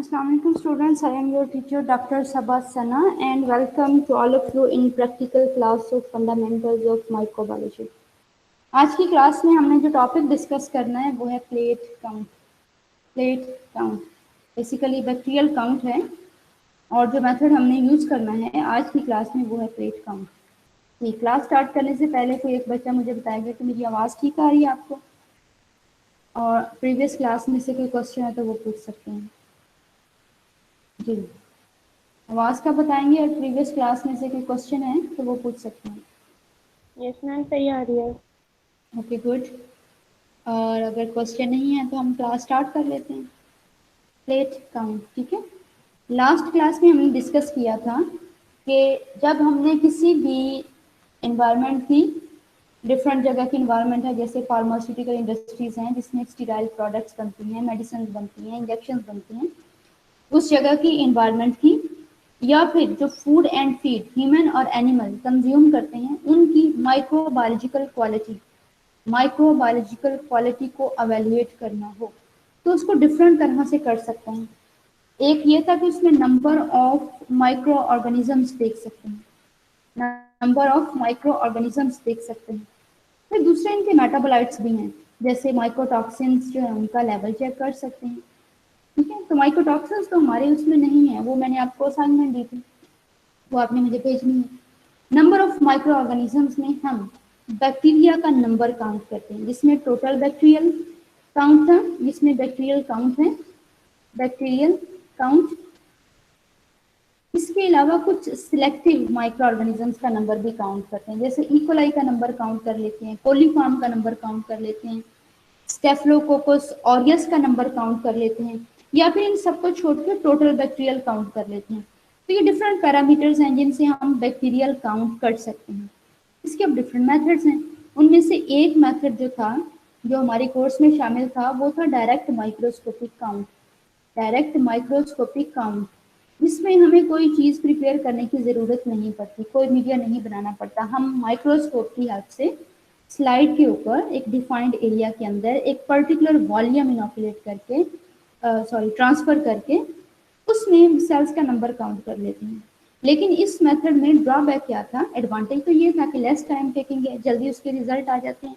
Assalamualaikum students, I am your teacher Dr. Sabah Sana and welcome to all of you in practical class of fundamentals of microbiology। आज की class में हमने जो topic discuss करना है वो है plate count. Plate count basically bacterial count है और जो मेथड हमने यूज करना है आज की क्लास में वो है प्लेट काउंट। ये क्लास स्टार्ट करने से पहले कोई एक बच्चा मुझे बताएगा कि मेरी आवाज़ ठीक आ रही है आपको, और प्रीवियस क्लास में से कोई क्वेश्चन है तो वो पूछ सकते हैं। जी, आवाज़ का बताएंगे और प्रीवियस क्लास में से कोई क्वेश्चन है तो वो पूछ सकते हैं। यस मैम, सही आ रही है। Okay good. और अगर क्वेश्चन नहीं है तो हम क्लास स्टार्ट कर लेते हैं। प्लेट काउंट, ठीक है। लास्ट क्लास में हमने डिस्कस किया था कि जब हमने किसी भी इन्वायरमेंट की, डिफरेंट जगह की इन्वायरमेंट है, जैसे फार्मास्यूटिकल इंडस्ट्रीज हैं जिसमें स्टीराइल प्रोडक्ट्स बनती हैं, मेडिसिन बनती हैं, इंजेक्शन बनती हैं, उस जगह की इन्वायरमेंट की, या फिर जो फूड एंड फीड ह्यूमन और एनिमल कंज्यूम करते हैं उनकी माइक्रोबायोलॉजिकल क्वालिटी को अवेल्युएट करना हो तो उसको डिफरेंट तरह से कर सकते हैं। एक ये था कि उसमें नंबर ऑफ माइक्रो ऑर्गेनिजम्स देख सकते हैं, फिर दूसरे इनके मेटाबोलाइट्स भी हैं, जैसे माइक्रोटॉक्सिन्स जो है उनका लेवल चेक कर सकते हैं। ठीक है, तो माइक्रोटॉक्सिन्स तो हमारे उसमें नहीं है, वो मैंने आपको असाइनमेंट दी थी, वो आपने मुझे भेजनी है। नंबर ऑफ माइक्रो ऑर्गेनिजम्स में हम बैक्टीरिया का नंबर काउंट करते हैं, जिसमें टोटल बैक्टीरियल काउंट है, बैक्टीरियल काउंट। इसके अलावा कुछ सिलेक्टिव माइक्रो ऑर्गेनिजम्स का नंबर भी काउंट करते हैं, जैसे इकोलाई का नंबर काउंट कर लेते हैं, कोलीफॉर्म का नंबर काउंट कर लेते हैं, स्टेफिलोकोकस ऑरियस का नंबर काउंट कर लेते हैं, या फिर इन सबको छोड़ के टोटल बैक्टीरियल काउंट कर लेते हैं। तो ये डिफरेंट पैरामीटर्स हैं जिनसे हम बैक्टीरियल काउंट कर सकते हैं। इसके अब डिफरेंट मेथड्स हैं, उनमें से एक मेथड जो था, जो हमारे कोर्स में शामिल था, वो था डायरेक्ट माइक्रोस्कोपिक काउंट। इसमें हमें कोई चीज़ प्रिपेयर करने की ज़रूरत नहीं पड़ती, कोई मीडिया नहीं बनाना पड़ता। हम माइक्रोस्कोप की हेल्प से स्लाइड के ऊपर एक डिफाइंड एरिया के अंदर एक पर्टिकुलर वॉल्यूम इनोकुलेट करके ट्रांसफर करके उसमें सेल्स का नंबर काउंट कर लेते हैं। लेकिन इस मेथड में ड्रॉबैक क्या था? एडवांटेज तो ये था कि लेस टाइम टेकिंग है, जल्दी उसके रिजल्ट आ जाते हैं।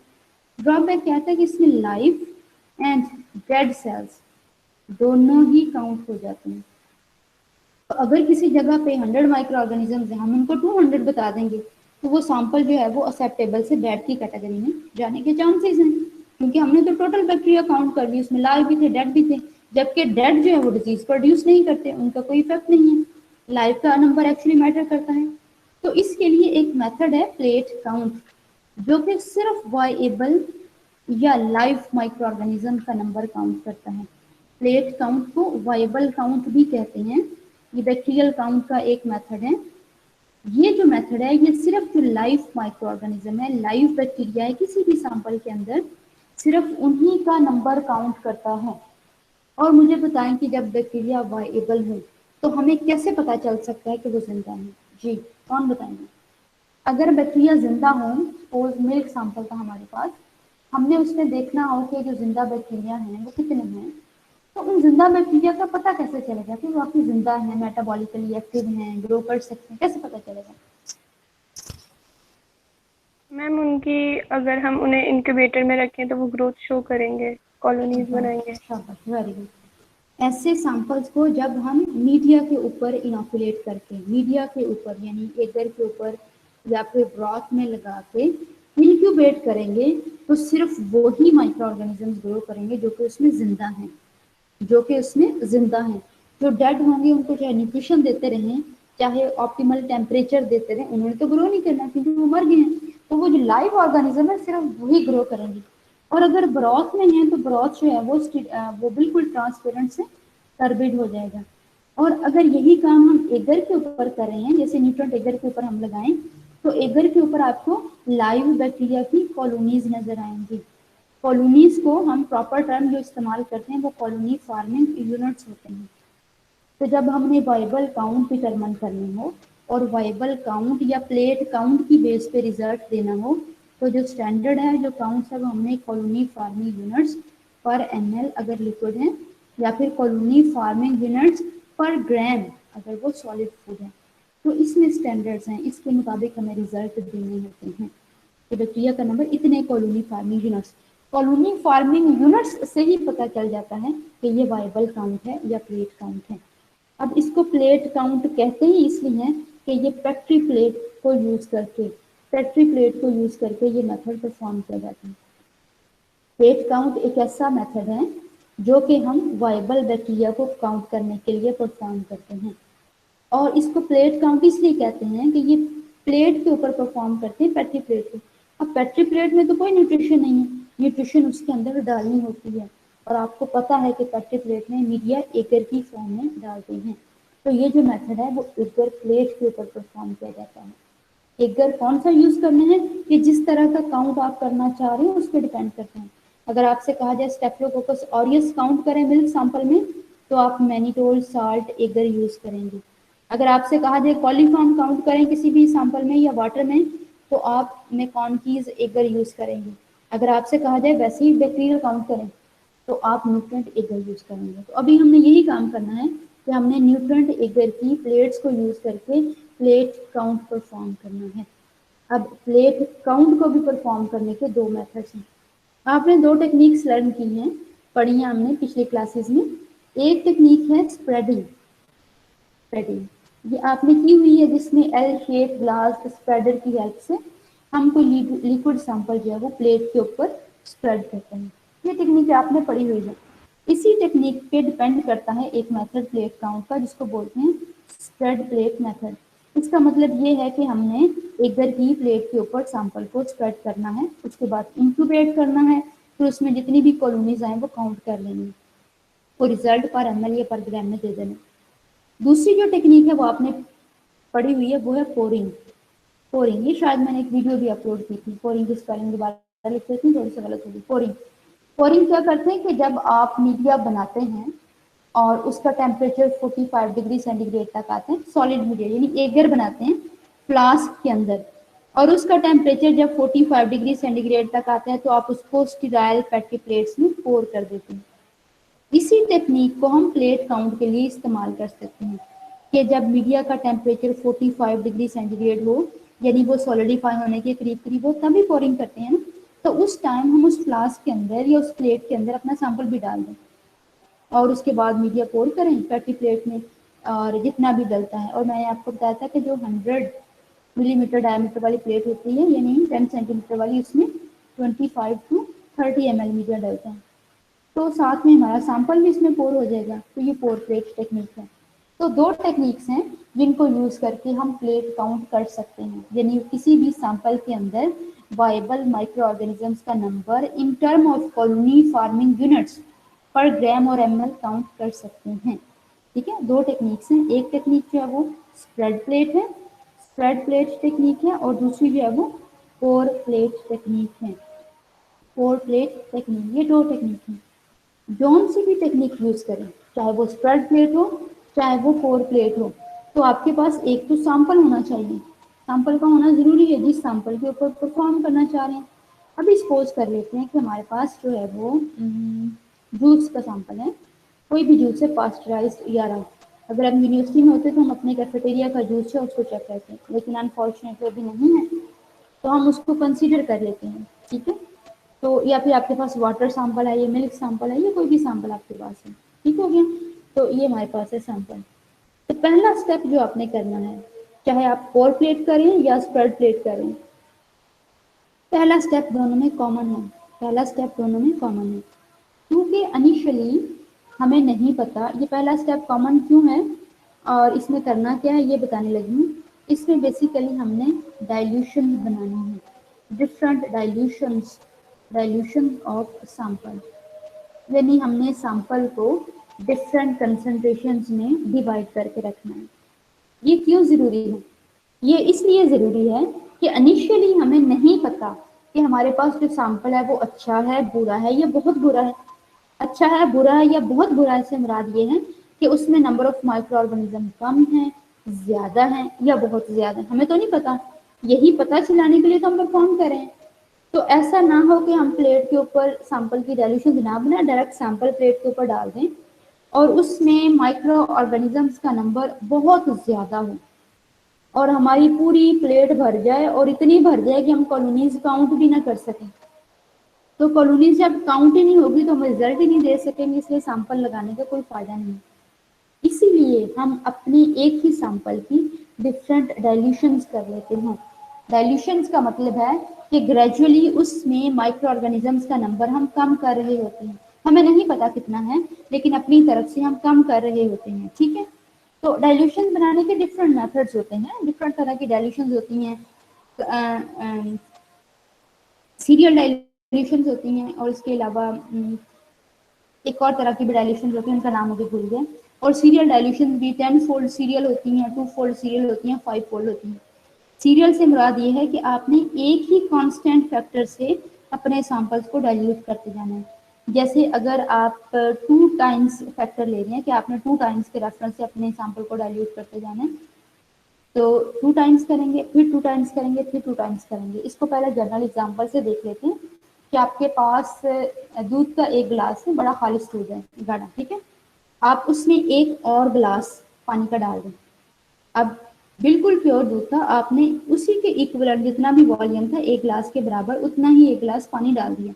ड्रॉबैक क्या था कि इसमें लाइव एंड डेड सेल्स दोनों ही काउंट हो जाते हैं। तो अगर किसी जगह पे 100 माइक्रो ऑर्गेनिजम्स हैं, हम उनको 200 बता देंगे तो वो सैंपल जो है वो एक्सेप्टेबल से डेड की कैटेगरी में जाने के चांसेस हैं, क्योंकि हमने तो टोटल बैक्टीरिया काउंट कर ली, उसमें लाइव भी थे, डेड भी थे। जबकि डेड जो है वो डिजीज प्रोड्यूस नहीं करते, उनका कोई इफेक्ट नहीं है, लाइव का नंबर एक्चुअली मैटर करता है। तो इसके लिए एक मेथड है प्लेट काउंट, जो कि सिर्फ वायएबल या लाइव माइक्रो ऑर्गेनिज्म का नंबर काउंट करता है। प्लेट काउंट को वायएबल काउंट भी कहते हैं। ये बैक्टीरियल काउंट का एक मेथड है। ये जो मेथड है ये सिर्फ जो लाइव माइक्रो ऑर्गेनिज्म है, लाइव बैक्टीरिया है किसी भी सैंपल के अंदर, सिर्फ उन्हीं का नंबर काउंट करता है। और मुझे बताएं कि जब बैक्टीरिया वायएबल हो तो हमें कैसे पता चल सकता है कि वो जिंदा है? जी, कौन बताएंगे? अगर बैक्टीरिया जिंदा हो, सपोज मिल्क सैंपल था हमारे पास, हमने उसमें देखना हो कि जो जिंदा बैक्टीरिया हैं वो कितने हैं, तो उन जिंदा बैक्टीरिया का पता कैसे चलेगा कि वो वाकई जिंदा है, मेटाबॉलिकली एक्टिव हैं, ग्रो कर सकते हैं, कैसे पता चलेगा? मैम उनकी, अगर हम उन्हें इंक्यूबेटर में रखें तो वो ग्रोथ शो करेंगे, कॉलोनीज बनाएंगे। शाबाश, वेरी गुड। ऐसे सैंपल्स को जब हम मीडिया के ऊपर इनोकुलेट करके, मीडिया के ऊपर यानी एगर के ऊपर या फिर ब्रॉथ में लगा के इंक्यूबेट करेंगे तो सिर्फ वो ही माइक्रो ऑर्गेनिजम्स ग्रो करेंगे जो कि उसमें जिंदा हैं, जो डेड होंगे उनको चाहे न्यूट्रिशन देते रहें, चाहे ऑप्टिमल टेम्परेचर देते रहें, उन्होंने तो ग्रो नहीं करना क्योंकि वो मर गए हैं। तो वो जो लाइव ऑर्गेनिज्म है सिर्फ वही ग्रो करेंगे। और अगर ब्रॉथ में है तो ब्रॉथ जो है वो बिल्कुल ट्रांसपेरेंट से टर्बिड हो जाएगा। और अगर यही काम हम एगर के ऊपर कर रहे हैं, जैसे न्यूट्रॉन एगर के ऊपर हम लगाएं, तो एगर के ऊपर आपको लाइव बैक्टीरिया की कॉलोनीज नजर आएंगी। कॉलोनीज को हम प्रॉपर टर्म जो इस्तेमाल करते हैं वो कॉलोनी फार्मिंग यूनिट्स होते हैं। तो जब हमने वाइबल काउंट डिटरमिन करनी हो और वाइबल काउंट या प्लेट काउंट की बेस पे रिजल्ट देना हो, तो जो स्टैंडर्ड है, जो काउंट्स है, वो हमने कॉलोनी फार्मिंग यूनिट्स पर ml अगर लिक्विड है या फिर कॉलोनी फार्मिंग यूनिट्स पर ग्राम अगर वो सॉलिड फूड है। तो इसमें स्टैंडर्ड्स हैं, इसके मुताबिक हमें रिजल्ट देने होते हैं। तो बैक्टीरिया का नंबर इतने colony farming units, colony farming units से ही पता चल जाता है कि ये वाइबल काउंट है या प्लेट काउंट है। अब इसको प्लेट काउंट कहते ही इसलिए हैं कि ये पेट्री प्लेट को यूज करके, पेट्री प्लेट को यूज करके ये मेथड परफॉर्म किया जाता है। प्लेट काउंट एक ऐसा मेथड है जो कि हम वाइबल बैक्टीरिया को काउंट करने के लिए परफॉर्म करते हैं। और इसको प्लेट काउंट इसलिए कहते हैं कि ये प्लेट के ऊपर परफॉर्म करते हैं, पेट्री प्लेट को। अब पेट्री प्लेट में तो कोई न्यूट्रिशन नहीं है, न्यूट्रिशन उसके अंदर डालनी होती है, और आपको पता है कि पेट्री प्लेट में मीडिया एगर की फॉर्म में डालते हैं। तो ये जो मेथड है वो एगर प्लेट के ऊपर परफॉर्म किया जाता है। एगर कौन सा यूज करना है, कि जिस तरह का काउंट आप करना चाह रहे हो उस पर डिपेंड करते हैं। अगर आपसे कहा जाए स्टेफिलोकोकस ऑरियस काउंट करें मिल्क सैंपल में, तो आप मैनिटोल साल्ट एगर यूज करेंगे। अगर आपसे कहा जाए कॉलीफॉर्म काउंट करें किसी भी सैंपल में या वाटर में, तो आप मेकॉनकीज एगर यूज करेंगे। अगर आपसे कहा जाए वैसे ही बैक्टीरियल काउंट करें, तो आप न्यूट्रेंट एगर यूज करेंगे। तो अभी हमने यही काम करना है कि हमने न्यूट्रेंट एगर की प्लेट्स को यूज करके प्लेट काउंट परफॉर्म करना है। अब प्लेट काउंट को भी परफॉर्म करने के दो मेथड्स हैं। आपने दो टेक्निक्स लर्न की हैं, पढ़ी हैं हमने पिछले क्लासेस में। एक टेक्निक है स्प्रेडिंग, स्प्रेडिंग ये आपने की हुई है, जिसमें एल शेप ग्लास स्प्रेडर की हेल्प से हम कोई लिक्विड सैंपल जो है वो प्लेट के ऊपर स्प्रेड करते हैं। ये टेक्निक आपने पढ़ी हुई है। इसी टेक्निक पे डिपेंड करता है एक मेथड प्लेट काउंट का, जिसको बोलते हैं स्प्रेड प्लेट मेथड। इसका मतलब ये है कि हमने एगर की प्लेट के ऊपर सैंपल को स्प्रेड करना है, उसके बाद इंक्यूबेट करना है, फिर उसमें जितनी भी कॉलोनीज आए वो काउंट कर लेंगे, वो रिजल्ट पर ml या पर ग्राम में दे देना। दूसरी जो टेक्निक है वो आपने पढ़ी हुई है, वो है पोरिंग। पोरिंग ये शायद मैंने एक वीडियो भी अपलोड की थी, पोरिंग की स्पेलिंग दोबारा लिख देती हूँ, थोड़ी सी गलत होगी। पोरिंग, पोरिंग क्या करते हैं कि जब आप मीडिया बनाते हैं और उसका टेम्परेचर 45 डिग्री सेंटीग्रेड तक आते हैं, सॉलिड मीडिया यानी एगर बनाते हैं फ्लास्क के अंदर, और उसका टेम्परेचर जब 45 डिग्री सेंटीग्रेड तक आता है, तो आप उसको स्टीराइल पेट्री प्लेट्स में पोर कर देते हैं। इसी टेक्निक को हम प्लेट काउंट के लिए इस्तेमाल कर सकते हैं कि जब मीडिया का टेम्परेचर 45 डिग्री सेंटीग्रेड हो, यानी वो सॉलिडिफाई होने के करीब करीब हो, तभी पोरिंग करते हैं ना, तो उस टाइम हम उस फ्लास्क के अंदर या उस प्लेट के अंदर अपना सैंपल भी डाल दें और उसके बाद मीडिया पोर करें पेट्री प्लेट में, और जितना भी डलता है। और मैंने आपको बताया था कि जो 100 मिलीमीटर डायमीटर वाली प्लेट होती है, यानी 10 सेंटीमीटर वाली, उसमें 25 to 30 ml मीडिया डलता है, तो साथ में हमारा सैंपल भी इसमें पोर हो जाएगा। तो ये पोर प्लेट टेक्निक है। तो दो टेक्निक्स हैं जिनको यूज करके हम प्लेट काउंट कर सकते हैं, यानी किसी भी सैंपल के अंदर वाइबल माइक्रो ऑर्गेनिजम्स का number in term of colony farming units पर ग्राम और ml काउंट कर सकते हैं। ठीक है, दो टेक्निक्स हैं। एक टेक्निक जो है वो स्प्रेड प्लेट है, स्प्रेड प्लेट टेक्निक है, और दूसरी जो है वो पोर प्लेट टेक्निक है। पोर प्लेट टेक्निक, ये दो टेक्निक हैं। जौन सी भी टेक्निक यूज करें, चाहे वो स्प्रेड प्लेट हो चाहे वो पोर प्लेट हो, तो आपके पास एक तो सैंपल होना चाहिए। सैंपल का होना जरूरी है जिस सैंपल के ऊपर परफॉर्म करना चाह रहे हैं। अभी सपोज कर लेते हैं कि हमारे पास जो है वो जूस का सैंपल है, कोई भी जूस है पास्चराइज्ड या रॉ। अगर हम यूनिवर्सिटी में होते तो हम अपने कैफेटेरिया का जूस है उसको चेक करते हैं, लेकिन अनफॉर्चुनेटली अभी नहीं है, तो हम उसको कंसीडर कर लेते हैं। ठीक है, तो या फिर आपके पास वाटर सैंपल है, या मिल्क सैंपल है, या कोई भी सैंपल आपके पास है, ठीक हो गया। तो ये हमारे पास है सैंपल। तो पहला स्टेप जो आपने करना है, चाहे आप पोर प्लेट करें या स्प्रेड प्लेट करें, पहला स्टेप दोनों में कॉमन है, पहला स्टेप दोनों में कॉमन है। क्योंकि इनिशियली हमें नहीं पता ये पहला स्टेप कॉमन क्यों है और इसमें करना क्या है, ये बताने लगी हूँ। इसमें बेसिकली हमने डाइल्यूशन बनानी है, डिफरेंट डाइल्यूशन ऑफ सैंपल, यानी हमने सैंपल को डिफरेंट कंसंट्रेशंस में डिवाइड करके रखना है। ये क्यों ज़रूरी है? ये इसलिए ज़रूरी है कि इनिशियली हमें नहीं पता कि हमारे पास जो सैंपल है वो अच्छा है, बुरा है या बहुत बुरा है। अच्छा है, बुरा है या बहुत बुरा है से मुराद ये है कि उसमें नंबर ऑफ माइक्रो ऑर्गेनिज्म कम है, ज़्यादा है या बहुत ज़्यादा है, हमें तो नहीं पता। यही पता चलाने के लिए तो हम परफॉर्म करें। तो ऐसा ना हो कि हम प्लेट के ऊपर सैंपल की डाइल्यूशन ना बनाए, डायरेक्ट सैंपल प्लेट के ऊपर डाल दें और उसमें माइक्रो ऑर्गेनिजम्स का नंबर बहुत ज़्यादा हो और हमारी पूरी प्लेट भर जाए और इतनी भर जाए कि हम कॉलोनीज काउंट भी ना कर सकें, तो कॉलोनीज जब काउंट ही नहीं होगी तो हम रिजल्ट ही नहीं दे सकेंगे, इसलिए सैंपल लगाने का कोई फायदा नहीं। इसीलिए हम अपने एक ही सैंपल की डिफरेंट डाइल्यूशंस कर लेते हैं। डाइल्यूशंस का मतलब है कि ग्रेजुअली उसमें माइक्रो ऑर्गेनिजम्स का नंबर हम कम कर रहे होते हैं, हमें नहीं पता कितना है लेकिन अपनी तरफ से हम कम कर रहे होते हैं, ठीक है। तो डाइल्यूशन बनाने के डिफरेंट मेथड्स होते हैं, डिफरेंट तरह की डाइल्यूशन होती हैं, सीरियल डाइल्यूशन होती हैं और इसके अलावा एक और तरह की भी डाइल्यूशन होती है, उनका नाम मुझे भूल गया। और सीरियल डाइल्यूशन भी 10 फोल्ड सीरियल होती हैं, 2 फोल्ड सीरियल होती हैं, 5 फोल्ड होती हैं। सीरियल से मुराद ये है कि आपने एक ही कांस्टेंट फैक्टर से अपने सैंपल्स को डाइल्यूट करते जाना है। जैसे अगर आप 2 टाइम्स फैक्टर ले रहे हैं कि आपने 2 टाइम्स के रेफरेंस से अपने सैंपल को डाइल्यूट करते जाना है, तो 2 टाइम्स करेंगे, फिर 2 टाइम्स करेंगे, फिर 2 टाइम्स करेंगे। इसको पहले जनरल एग्जांपल से देख लेते हैं कि आपके पास दूध का एक गिलास है, बड़ा खालिश दूध है गाढ़ा, ठीक है। आप उसमें एक और गिलास पानी का डाल दें। अब बिल्कुल प्योर दूध था, आपने उसी के इक्विवेलेंट जितना भी वॉल्यूम था एक गिलास के बराबर उतना ही एक गिलास पानी डाल दिया।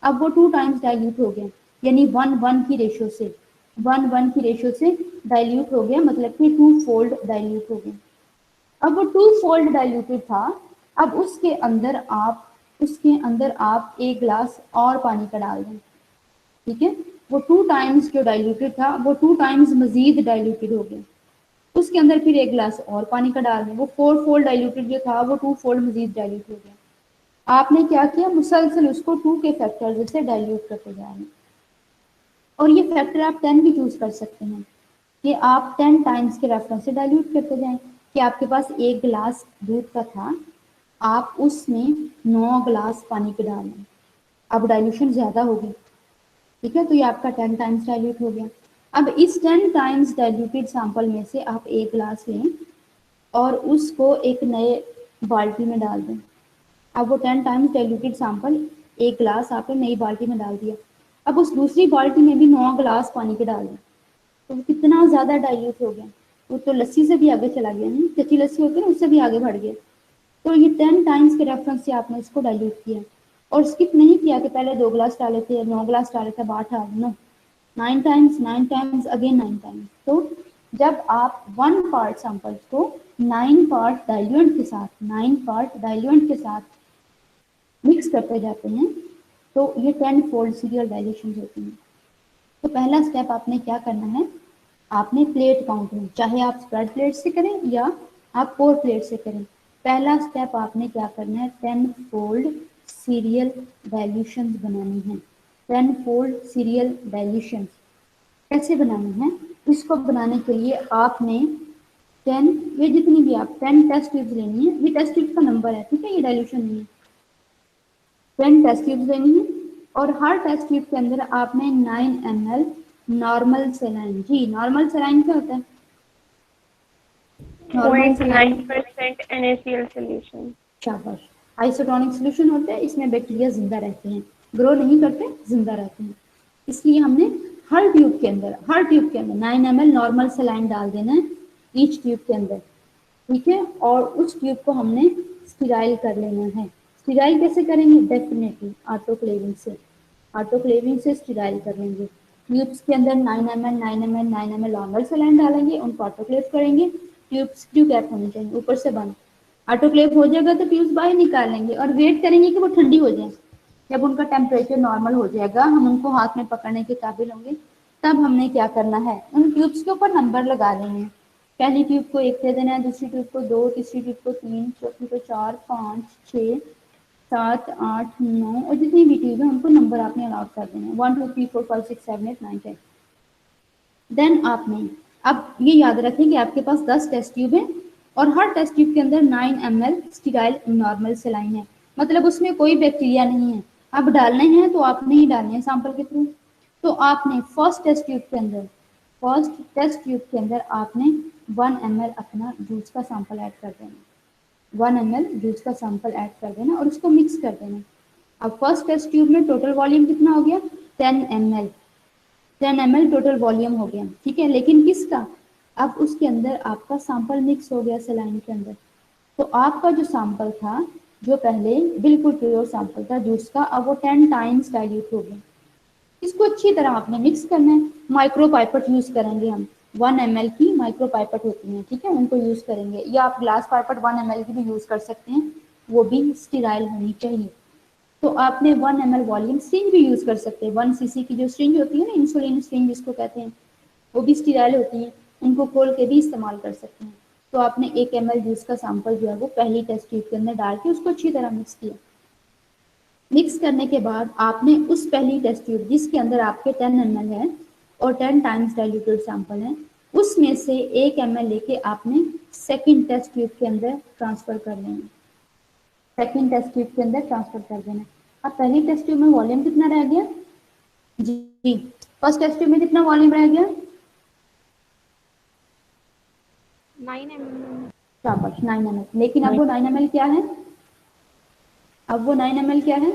अब वो 2 टाइम्स डाइल्यूट हो गया, यानी 1:1 की रेशियो से 1:1 की रेशियो से डाइल्यूट हो गया, मतलब कि 2 फोल्ड डाइल्यूट हो गया। अब वो 2 फोल्ड डाइल्यूटेड था, अब उसके अंदर आप एक ग्लास और पानी का डाल दें, ठीक है। वो 2 टाइम्स जो डाइल्यूटेड था वो 2 टाइम्स मजीद डाइल्यूटेड हो गया। उसके अंदर फिर एक ग्लास और पानी का डाल दें, वो 4 फोल्ड डाइल्यूटेड जो था वो 2 फोल्ड मजीद डाइल्यूट हो गया। आपने क्या किया, मुसलसल उसको 2 के फैक्टर से डाइल्यूट करते जा रहे हैं। और ये फैक्टर आप 10 भी चूज कर सकते हैं कि आप 10 टाइम्स के रेफरेंस से डाइल्यूट करते जाएं। कि आपके पास एक गिलास दूध का था, आप उसमें 9 गिलास पानी के डालें, अब डाइल्यूशन ज़्यादा होगी, ठीक है। तो ये आपका 10 टाइम्स डाइल्यूट हो गया। अब इस 10 टाइम्स डाइल्यूटेड सैंपल में से आप एक गिलास लें और उसको एक नए बाल्टी में डाल दें। अब वो 10 टाइम्स डाइल्यूटेड सैंपल एक गिलास आपने नई बाल्टी में डाल दिया। अब उस दूसरी बाल्टी में भी 9 गिलास पानी के डाल दें, तो वो कितना ज़्यादा डाइल्यूट हो गया, वो तो लस्सी से भी आगे चला गया, नहीं कच्ची लस्सी होती है ना, उससे भी आगे बढ़ गया। तो ये 10 टाइम्स के रेफरेंस से आपने इसको डाइल्यूट किया और स्किप नहीं किया कि पहले 2 गिलास डाले थे, 9 गिलास डाले थे, 8 आ गए, नो, 9 टाइम्स अगेन 9 टाइम्स। तो जब आप 1 पार्ट सैंपल्स को 9 पार्ट डाइल्यूएंट के साथ 9 पार्ट डाइल्यूएंट के साथ मिक्स करते जाते हैं तो ये 10 फोल्ड सीरियल डाइल्यूशन होती हैं। तो पहला स्टेप आपने क्या करना है, आपने प्लेट काउंट में, चाहे आप स्प्रेड प्लेट से करें या आप पोर प्लेट से करें, पहला स्टेप आपने क्या करना है, 10 फोल्ड सीरियल डाइल्यूशन बनानी है। 10 फोल्ड सीरियल डाइल्यूशन कैसे बनानी है, इसको बनाने के लिए आपने 10, ये जितनी भी आप 10 टेस्ट ट्यूब्स लेनी है, ये टेस्ट ट्यूब का नंबर है, ठीक है, ये डाइल्यूशन नहीं है। 10 टेस्ट ट्यूब्स लेनी है और हर टेस्ट ट्यूब के अंदर आपने 9 ml नॉर्मल सेलाइन, जी नॉर्मल सेलाइन क्या होता है, नॉर्मल सेलाइन 0.9% NaCl सोल्यूशन। शाबाश, आइसोटोनिक सोल्यूशन होता है, इसमें बैक्टीरिया जिंदा रहते हैं, ग्रो नहीं करते, जिंदा रहते हैं। इसलिए हमने हर ट्यूब के अंदर 9 ml नॉर्मल सेलाइन डाल देना है ईच ट्यूब के अंदर, ठीक है। और उस ट्यूब को हमने स्टीराइल कर लेना है। स्टीराइल कैसे करेंगे, डेफिनेटली ऑटोक्लेविंग से, ऑटोक्लेविंग से स्टीराइल कर लेंगे। ट्यूब्स के अंदर 9 ml नॉर्मल सेलाइन डालेंगे, उनको ऑटोक्लेव करेंगे, ट्यूब्स ट्यूब कैप होनी चाहिए ऊपर से बंद। ऑटोक्लेव हो जाएगा तो ट्यूब्स बाहर निकालेंगे और वेट करेंगे कि वो ठंडी हो जाए। जब उनका टेम्परेचर नॉर्मल हो जाएगा, हम उनको हाथ में पकड़ने के काबिल होंगे, तब हमने क्या करना है, उन ट्यूब्स के ऊपर नंबर लगा देंगे। पहली ट्यूब को 1 दे देना है, दूसरी ट्यूब को 2, तीसरी ट्यूब को 3, चौथी को 4, 5, 6, 7, 8, 9 और जितनी भी ट्यूब है उनको नंबर आपने अलाउट कर देना है, 1 2 3 4 5 6 7 8 9 10। देन आपने अब ये याद रखें कि आपके पास 10 टेस्ट ट्यूब है और हर टेस्ट ट्यूब के अंदर 9 ml स्टीराइल नॉर्मल सेलाइन है, मतलब उसमें कोई बैक्टीरिया नहीं है। अब डालने हैं तो आपने ही डालने हैं सैंपल के थ्रू। तो आपने फर्स्ट टेस्ट ट्यूब के अंदर आपने 1 ml अपना जूस का सैंपल ऐड कर देना, 1 ml जूस का सैंपल ऐड कर देना और उसको मिक्स कर देना। अब फर्स्ट टेस्ट ट्यूब में टोटल वॉल्यूम कितना हो गया, 10 ml, 10 ml टोटल वॉल्यूम हो गया, ठीक है, लेकिन किसका, अब उसके अंदर आपका सैंपल मिक्स हो गया सलाइन के अंदर, तो आपका जो सैंपल था, जो पहले बिल्कुल प्योर सैंपल था जूस का, अब वो 10 टाइम्स डाइल्यूट हो गया। इसको अच्छी तरह आपने मिक्स करना है। माइक्रो पाइपट यूज करेंगे हम, 1 ml की माइक्रो पाइपट होती हैं, ठीक है, उनको यूज करेंगे, या आप ग्लास पाइपट 1 ml की भी यूज कर सकते हैं, वो भी स्टीराइल होनी चाहिए। तो आपने 1 ml वॉल्यूम सिरिंज भी यूज कर सकते हैं, 1 cc की जो सिरिंज होती है ना, इंसुलिन सिरिंज जिसको कहते हैं, वो भी स्टीराइल होती है, उनको खोल के भी इस्तेमाल कर सकते हैं। तो आपने 1 ml जूस का सैंपल जो है वो पहली टेस्ट ट्यूब के अंदर डाल के उसको अच्छी तरह मिक्स किया। मिक्स करने के बाद आपने उस पहली टेस्ट ट्यूब जिसके अंदर आपके 10 ml है और 10 टाइम्स डाइल्यूटेड सैंपल है, उसमें से 1 ml लेके आपने सेकेंड टेस्ट ट्यूब के अंदर ट्रांसफर कर देना, सेकेंड टेस्ट ट्यूब के अंदर ट्रांसफर कर देना। अब पहली टेस्ट ट्यूब में वॉल्यूम कितना रह गया जी, फर्स्ट टेस्ट ट्यूब में कितना वॉल्यूम रह गया, 9 ml। शाबाश 9 ml, लेकिन अब वो 9 ml क्या है, अब वो 9 ml क्या है,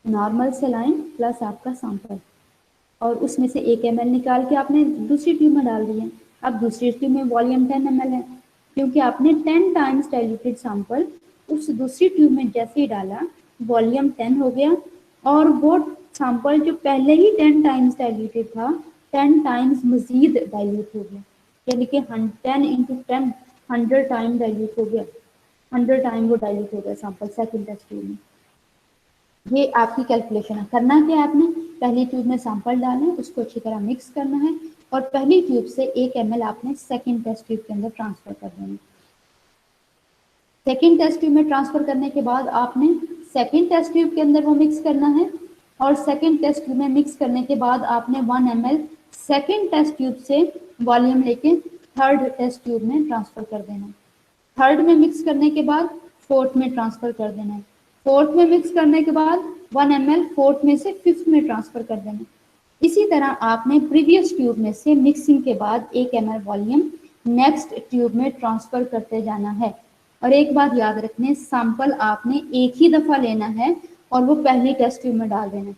नॉर्मल सेलाइन प्लस आपका सैंपल, और उसमें से 1 ml निकाल के आपने दूसरी ट्यूब में डाल दिया। अब दूसरी ट्यूब में वॉल्यूम 10 ml है, क्योंकि आपने 10 टाइम्स डाइल्यूटेड सैंपल उस दूसरी ट्यूब में जैसे ही डाला, वॉल्यूम 10 हो गया, और वो सैंपल जो पहले ही 10 टाइम्स डाइल्यूटेड था, 10 टाइम्स मजीद डाइल्यूट हो गया, यानी कि 10 इंटू 10 100 टाइम डाइल्यूट हो गया, 100 टाइम वो डाइल्यूट हो गया सैंपल सेकेंड टेस्ट ट्यूब में। ये आपकी कैलकुलेशन है। करना क्या है, आपने पहली ट्यूब में सैंपल डालना है, उसको अच्छी तरह मिक्स करना है, और पहली ट्यूब से 1 ml आपने सेकेंड टेस्ट ट्यूब के अंदर ट्रांसफर कर देना है। सेकेंड टेस्ट ट्यूब में ट्रांसफर करने के बाद आपने सेकेंड टेस्ट ट्यूब के अंदर वो मिक्स करना है, और सेकेंड टेस्ट ट्यूब में मिक्स करने के बाद आपने 1 ml सेकेंड टेस्ट ट्यूब से वॉल्यूम लेके थर्ड टेस्ट ट्यूब में ट्रांसफर कर देना है। थर्ड में मिक्स करने के बाद फोर्थ में ट्रांसफर कर देना है। फोर्थ में मिक्स करने के बाद 1 ml फोर्थ में से फिफ्थ में ट्रांसफर कर देना है। इसी तरह आपने प्रीवियस ट्यूब में से मिक्सिंग के बाद 1 ml वॉल्यूम नेक्स्ट ट्यूब में ट्रांसफर करते जाना है। और एक बात याद रखने, सैंपल आपने एक ही दफा लेना है और वो पहली टेस्ट ट्यूब में डाल देना है।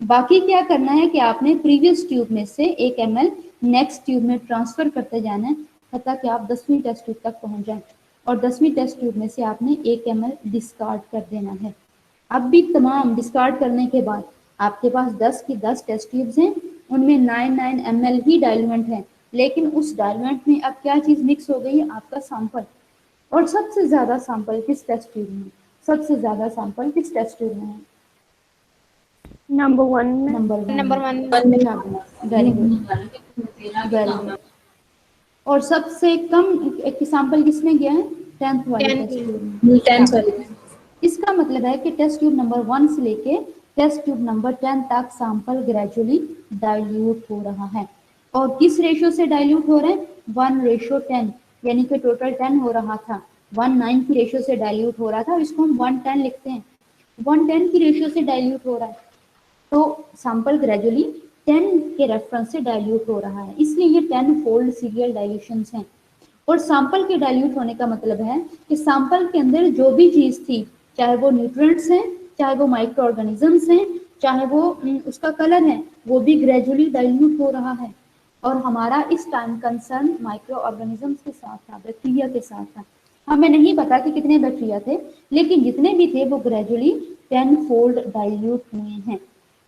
बाकी क्या करना है कि आपने प्रीवियस ट्यूब में से 1 ml नेक्स्ट ट्यूब में ट्रांसफर करते जाना है, ताकि आप 10वीं टेस्ट ट्यूब तक पहुंच जाए, और 10वीं टेस्ट ट्यूब में से आपने 1 ml डिस्कार्ड कर देना है। अब भी तमाम डिस्कार्ड करने के बाद आपके पास 10 की 10 टेस्ट ट्यूब्स हैं, उनमें 9 ml ही डाइल्यूएंट है, लेकिन उस डाइल्यूएंट में अब क्या चीज मिक्स हो गई है, आपका सैंपल। और सबसे ज्यादा सैंपल किस टेस्ट ट्यूब में, सबसे ज्यादा सैंपल किस टेस्ट ट्यूब में है, नंबर 1 में। नंबर 1 में। Very good, very good. और सबसे कम सैंपल किसमें गया है, 10th वाली टेस्ट ट्यूब में। 10th वाली। इसका मतलब है कि टेस्ट ट्यूब नंबर 1 से लेके टेस्ट ट्यूब नंबर 10 तक सैंपल ग्रेजुअली डाइल्यूट हो रहा है। और किस रेशियो से डाइल्यूट हो रहे हैं, 1:10, यानी कि टोटल 10 हो रहा था, 1:9 की रेशियो से डाइल्यूट हो रहा था, इसको हम 1:10 लिखते हैं, 1:10 की रेशियो से डाइल्यूट हो रहा है। तो सैंपल ग्रेजुअली 10 के रेफरेंस से डाइल्यूट हो रहा है, इसलिए ये 10 फोल्ड सीरियल डाइल्यूशन हैं। और सैंपल के डाइल्यूट होने का मतलब है कि सैंपल के अंदर जो भी चीज थी, चाहे वो न्यूट्रिएंट्स हैं, चाहे वो माइक्रो ऑर्गेनिजम्स हैं, चाहे वो उसका कलर है, वो भी ग्रेजुअली डाइल्यूट हो रहा है। और हमारा इस टाइम कंसर्न माइक्रो ऑर्गेनिजम्स के साथ था, बैक्टीरिया के साथ था। हमें नहीं पता कि कितने बैक्टीरिया थे, लेकिन जितने भी थे वो ग्रेजुअली 10 फोल्ड डाइल्यूट हुए हैं।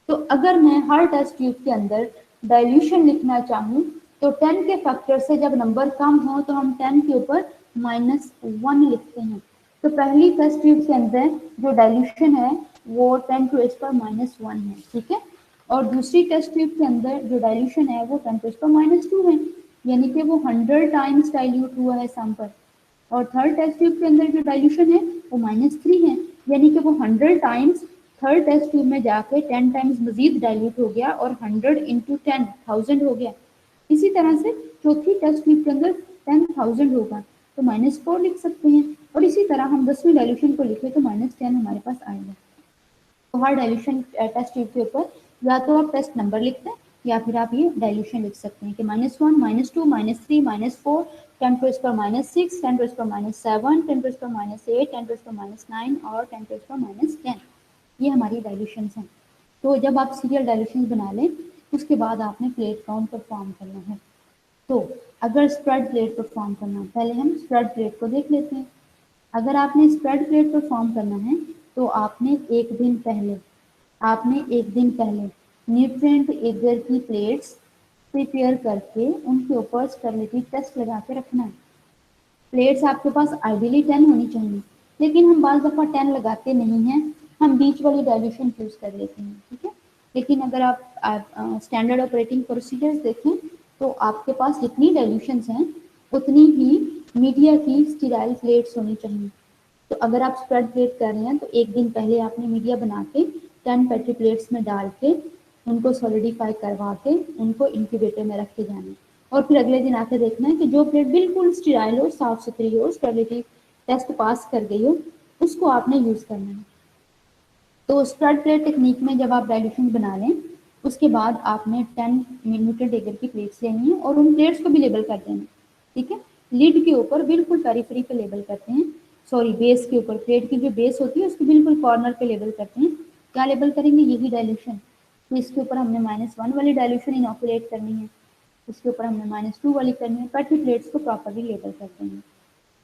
तो अगर मैं हर टेस्ट ट्यूब के अंदर डाइल्यूशन लिखना चाहूँ, तो 10 के फैक्टर से जब नंबर कम हो तो हम 10 के ऊपर -1 लिखते हैं। तो पहली टेस्ट ट्यूब के अंदर जो डाइल्यूशन है वो 10 टू इस पर -1 है, ठीक है। और दूसरी टेस्ट ट्यूब के अंदर जो डाइल्यूशन है वो 10 टू इस पर -2 है, यानी कि वो 100 टाइम्स डाइल्यूट हुआ है सैंपल। और थर्ड टेस्ट ट्यूब के अंदर जो डाइल्यूशन है वो -3 है, यानी कि वो 100 टाइम्स थर्ड टेस्ट ट्यूब में जाके 10 टाइम्स मजीद डाइल्यूट हो गया, और 100 इंटू 10 1000 हो गया। इसी तरह से चौथी टेस्ट ट्यूब के अंदर 10,000 होगा, तो -4 लिख सकते हैं। और इसी तरह हम 10वीं डाइल्यूशन को लिखे तो -10 हमारे पास आएगा। तो हर डाइल्यूशन टेस्ट ट्यूब के ऊपर या तो आप टेस्ट नंबर लिखते हैं, या फिर आप ये डाइल्यूशन लिख सकते हैं कि -1, -2, -3, -4, 10 टू इस पर -6, 10 टू इस पर -7, 10 टू इस पर -8, 10 टू इस पर -9 और 10 टू इस पर -10। ये हमारी डाइल्यूशन हैं। तो जब आप सीरियल डाइल्यूशन बना लें उसके बाद आपने प्लेट काउंट परफॉर्म करना है। तो अगर स्प्रेड प्लेट परफॉर्म करना है, पहले हम स्प्रेड प्लेट को देख लेते हैं। अगर आपने स्प्रेड प्लेट परफॉर्म करना है तो आपने एक दिन पहले न्यूट्रिएंट एगर की प्लेट्स प्रिपेयर करके उनके ऊपर स्टेरिलिटी टेस्ट लगा के रखना है। प्लेट्स आपके पास आइडियली 10 होनी चाहिए, लेकिन हम बाज़ दफ़ा 10 लगाते नहीं हैं, हम बीच वाली डाइल्यूशन चूज़ कर लेते हैं, ठीक है। लेकिन अगर आप स्टैंडर्ड ऑपरेटिंग प्रोसीजर्स देखें तो आपके पास जितनी डाइल्यूशंस हैं उतनी ही मीडिया की स्टीराइल प्लेट्स होनी चाहिए। तो अगर आप स्प्रेड प्लेट कर रहे हैं तो एक दिन पहले आपने मीडिया बना के 10 पेट्री प्लेट्स में डाल के उनको सॉलिडिफाई करवा के उनको इंक्यूबेटर में रख के जाना है, और फिर अगले दिन आके देखना है कि जो प्लेट बिल्कुल स्टीराइल हो, साफ सुथरी हो, स्टेरिलिटी टेस्ट पास कर गई हो, उसको आपने यूज़ करना है। तो स्प्रेड प्लेट टेक्निक में जब आप डाइल्यूशन बना लें उसके बाद आपने 10 न्यूट्रिएंट एगर की प्लेट्स लेनी है और उन प्लेट्स को भी लेबल कर देना, ठीक है। लिड के ऊपर बिल्कुल पेरिफेरी पे लेबल करते हैं, सॉरी बेस के ऊपर, प्लेट की जो बेस होती है उसके बिल्कुल कॉर्नर पे लेबल करते हैं। क्या लेबल करेंगे? यही डाइल्यूशन। तो इसके ऊपर हमने -1 वाली डाइल्यूशन इनोकुलेट करनी है, इसके ऊपर हमने -2 वाली करनी है। पेट्री प्लेट्स को प्रॉपरली लेबल कर देंगे।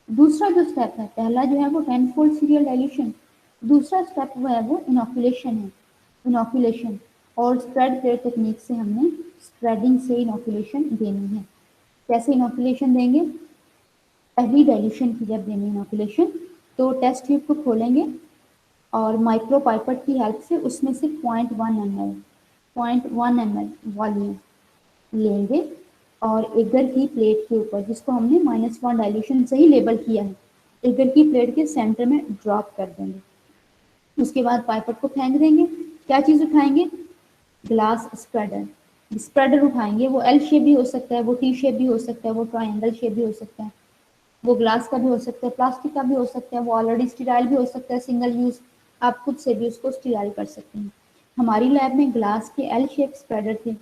दूसरा जो स्टेप है, पहला जो है वो 10 फोल्ड सीरियल डाइल्यूशन, दूसरा स्टेप वो है वो इनोकुलेशन है, इनोकुलेशन। और स्प्रेड प्लेट टेक्निक से हमने स्प्रेडिंग से इनोकुलेशन देनी है। कैसे इनोकुलेशन देंगे? पहली डाइल्यूशन की जब देनी इनोकुलेशन तो टेस्ट ट्यूब को खोलेंगे और माइक्रो पाइपेट की हेल्प से उसमें से 0.1 ml वॉल्यूम लेंगे और एगर की प्लेट के ऊपर, जिसको हमने -1 डाइल्यूशन से ही लेबल किया है, एगर की प्लेट के सेंटर में ड्रॉप कर देंगे। उसके बाद पाइपेट को फेंक देंगे। क्या चीज़ उठाएंगे? Glass spreader. स्प्रेडर उठाएंगे, वो एल शेप भी हो सकता है, वो टी शेप भी हो सकता है, वो ट्राइंगल शेप भी हो सकता है, वो ग्लास का भी हो सकता है, प्लास्टिक का भी हो सकता है, वो ऑलरेडी स्टीराइल भी हो सकता है, सिंगल यूज़, आप खुद से भी उसको स्टीराइल कर सकते हैं। हमारी लैब में ग्लास के एल शेप स्प्रेडर थे,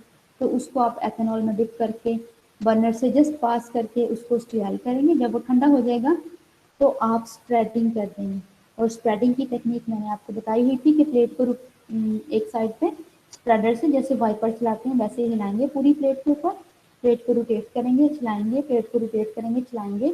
तो उसको आप एथेनॉल में डिप करके बर्नर से जस्ट पास करके उसको स्टीराइल करेंगे। जब वो ठंडा हो जाएगा तो आप स्प्रेडिंग कर देंगे। और स्प्रेडिंग की टेक्निक मैंने आपको बताई हुई थी कि प्लेट को एक साइड पे स्प्रेडर से जैसे वाइपर चलाते हैं वैसे ही हिलाएंगे पूरी प्लेट के ऊपर, प्लेट को रोटेट करेंगे, चलाएंगे, प्लेट को रोटेट करेंगे, चलाएंगे,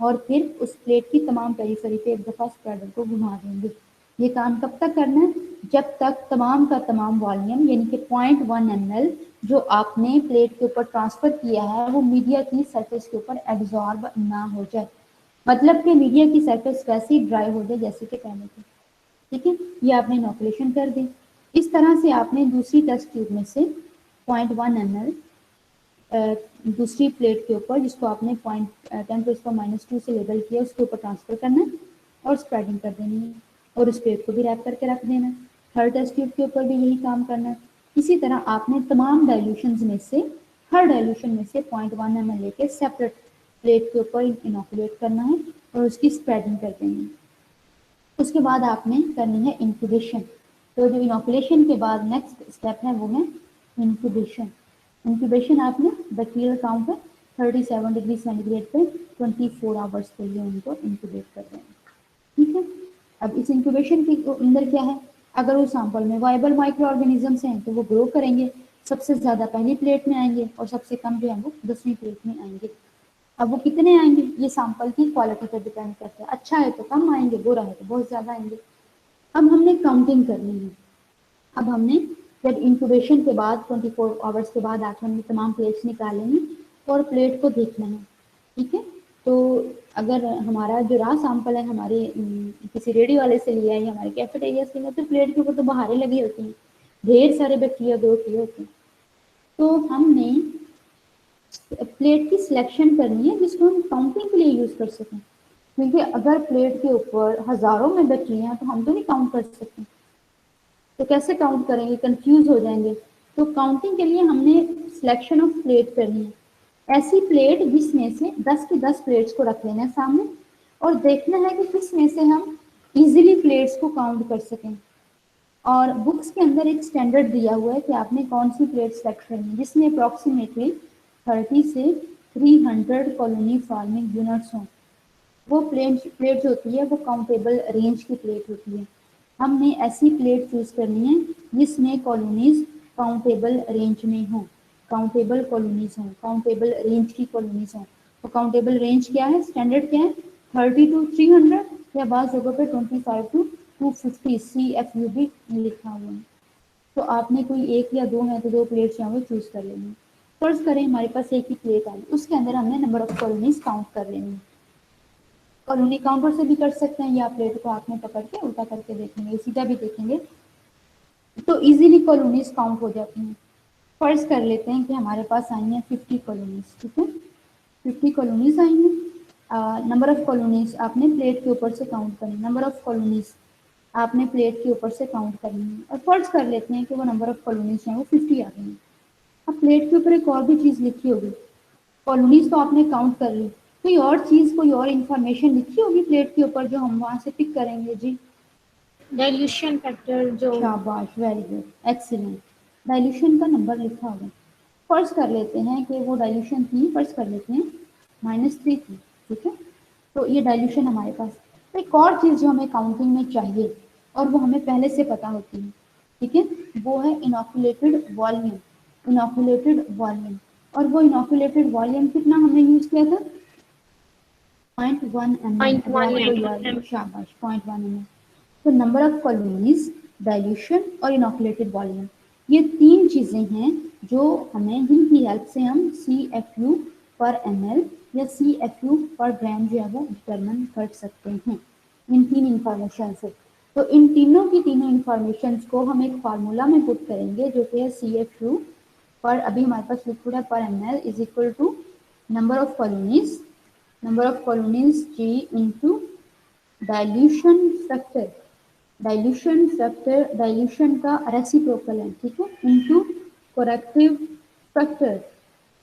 और फिर उस प्लेट की तमाम पेरिफेरी पे एक दफ़ा स्प्रेडर को घुमा देंगे। ये काम कब तक करना है? जब तक तमाम का तमाम वॉल्यूम यानी कि 0.1 ml जो आपने प्लेट के ऊपर ट्रांसफर किया है वो मीडिया की सरफेस के ऊपर एब्जॉर्ब ना हो जाए, मतलब कि मीडिया की सरफेस वैसे ही ड्राई हो जाए जैसे कि पहले थी, ठीक है। ये आपने इनोकुलेशन कर दी। इस तरह से आपने दूसरी टेस्ट ट्यूब में से 0.1 ml दूसरी प्लेट के ऊपर, जिसको आपने 10⁻² से लेबल किया, उसके ऊपर ट्रांसफर करना है और स्प्रेडिंग कर देनी है और उस प्लेट को भी रैप करके रख देना है। थर्ड टेस्ट ट्यूब के ऊपर भी यही काम करना है। इसी तरह आपने तमाम डाइल्यूशंस में से हर डाइल्यूशन में से 0.1 ml लेके सेपरेट प्लेट के ऊपर इनोकुलेट करना है और उसकी स्प्रेडिंग कर देनी है। उसके बाद आपने करनी है इंक्यूबेशन। तो जो इनोकुलेशन के बाद नेक्स्ट स्टेप है वो है इंक्यूबेशन। इंक्यूबेशन आपने बैक्टीरियल काउंट पे 37 डिग्री सेंटीग्रेड पे 24 आवर्स के लिए उनको इंक्यूबेट कर देना, ठीक है। अब इस इंक्यूबेशन के अंदर क्या है? अगर वो सैंपल में वायबल माइक्रो ऑर्गेनिजम्स हैं तो वो ग्रो करेंगे, सबसे ज़्यादा पहली प्लेट में आएंगे और सबसे कम जो है वो 10वीं प्लेट में आएंगे। अब वो कितने आएंगे ये सैंपल की क्वालिटी पर डिपेंड करता है, अच्छा है तो कम आएंगे, बुरा है तो बहुत ज़्यादा आएंगे। अब हमने काउंटिंग करनी है। अब हमने जब इंक्यूबेशन के बाद 24 आवर्स के बाद आके हमने तमाम प्लेट्स निकालेंगे और प्लेट को देखना है, ठीक है। तो अगर हमारा जो रहा सैंपल है हमारे किसी रेडी वाले से लिया है या हमारे कैफेटेरिया से लिया तो प्लेट के ऊपर तो बाहरें लगी होती हैं, ढेर सारे बैक्टीरिया ग्रो किए होते हैं। तो हमने प्लेट की सिलेक्शन करनी है जिसको हम काउंटिंग के लिए यूज़ कर सकें, क्योंकि अगर प्लेट के ऊपर हज़ारों में बैक्टीरिया हैं तो हम तो नहीं काउंट कर सकते। तो कैसे काउंट करेंगे? कंफ्यूज हो जाएंगे। तो काउंटिंग के लिए हमने सिलेक्शन ऑफ प्लेट करनी है, ऐसी प्लेट जिसमें से 10 की 10 प्लेट्स को रख लेना है सामने और देखना है कि किस में से हम इजीली प्लेट्स को काउंट कर सकें। और बुक्स के अंदर एक स्टैंडर्ड दिया हुआ है कि आपने कौन सी प्लेट सेलेक्ट करनी है जिसमें अप्रॉक्सीमेटली 30 से 300 कॉलोनी फार्मिंग यूनिट्स हों। वो प्लेट जो होती है वो काउंटेबल रेंज की प्लेट होती है। हमने ऐसी प्लेट चूज़ करनी है जिसमें कॉलोनीज काउंटेबल रेंज में हो, काउंटेबल कॉलोनीज हो, काउंटेबल रेंज की कॉलोनीज हो। तो काउंटेबल रेंज क्या है, स्टैंडर्ड क्या है, 30 to 300 या बाज़ जगह पे 25 to 250 CFU भी लिखा हुआ है। तो आपने कोई एक या दो है तो दो प्लेट्स जो है वो चूज कर लेनी। फर्ज करें हमारे पास एक ही प्लेट आई, उसके अंदर हमने नंबर ऑफ कॉलोनीज काउंट कर लेनी। कॉलोनी काउंटर से भी कर सकते हैं या प्लेट को हाथ में पकड़ के उल्टा करके देखेंगे, सीधा भी देखेंगे तो इजीली कॉलोनीज काउंट हो जाती हैं। फर्ज कर लेते हैं कि हमारे पास आई हैं 50 कॉलोनीज, ठीक है, 50 कॉलोनीज आई हैं। नंबर ऑफ कॉलोनीज आपने प्लेट के ऊपर से काउंट करनी, नंबर ऑफ कॉलोनीज आपने प्लेट के ऊपर से काउंट करनी है। और फर्ज कर लेते हैं कि वो नंबर ऑफ कॉलोनीज हैं वो 50 आ गई हैं। अब प्लेट के ऊपर एक और भी चीज़ लिखी होगी, कॉलोनीज तो आपने काउंट कर ली, कोई और चीज़ कोई और इन्फॉर्मेशन लिखी होगी प्लेट के ऊपर जो हम वहाँ से पिक करेंगे जी। डाइल्यूशन फैक्टर जो, शाबाश, वेरी गुड, एक्सीलेंट, डाइल्यूशन का नंबर लिखा होगा। फर्ज कर लेते हैं कि वो डाइल्यूशन थी, फर्ज कर लेते हैं -3 थी, ठीक है, तो ये डाइल्यूशन हमारे पास। तो एक और चीज़ जो हमें काउंटिंग में चाहिए और वो हमें पहले से पता होती है, ठीक है, वो है इनॉकुलेटेड वॉल्यूम, इनॉकुलेटेड वॉल्यूम। और वो इनॉकुलेटेड वॉल्यूम कितना हमने यूज किया था, 0.1 ml, शाबाश, 0.1 ml। तो नंबर ऑफ कॉलोनीज, डाइल्यूशन और इनॉकुलेटेड वॉल्यूम, ये तीन चीज़ें हैं जो हमें, जिनकी हेल्प से हम CFU पर ml या CFU पर ग्राम जो है वो डिटरमिन कर सकते हैं इन तीन इंफॉर्मेशन से। तो इन तीनों की तीनों इंफॉर्मेशन को हम एक फार्मूला में पुट करेंगे जो कि है CFU पर, अभी हमारे पास लिक्विड है, पर ml is equal to number of colonies, number of colonies G into dilution factor, dilution factor, dilution का रेसिप्रोकल है, ठीक है, इनटू करेक्टिव फैक्टर।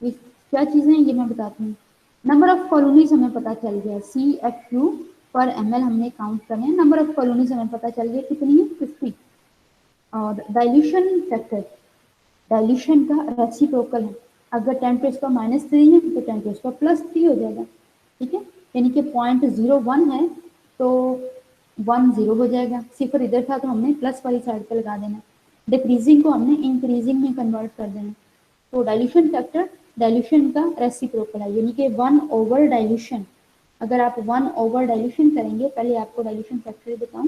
ये क्या चीज़ें हैं ये मैं बताती हूँ। नंबर ऑफ कॉलोनीज हमें पता चल गया, CFU पर ml हमने काउंट करने, नंबर ऑफ कॉलोनीज हमें पता चल गया कितनी है, 50। और डाइल्यूशन फैक्टर, डाइल्यूशन का रेसिप्रोकल है, अगर 10⁻³ है तो 10⁻+3 हो जाएगा, ठीक है, यानी कि 0.01 है तो 10 हो जाएगा, सिफर इधर था तो हमने प्लस वाली साइड पे लगा देना, डिक्रीजिंग को हमने इंक्रीजिंग में कन्वर्ट कर देना। तो डाइल्यूशन फैक्टर डाइल्यूशन का रेसिप्रोकल है, यानी कि 1 ओवर डाइल्यूशन। अगर आप 1 ओवर डाइल्यूशन करेंगे, पहले आपको डाइल्यूशन फैक्टर बताऊं,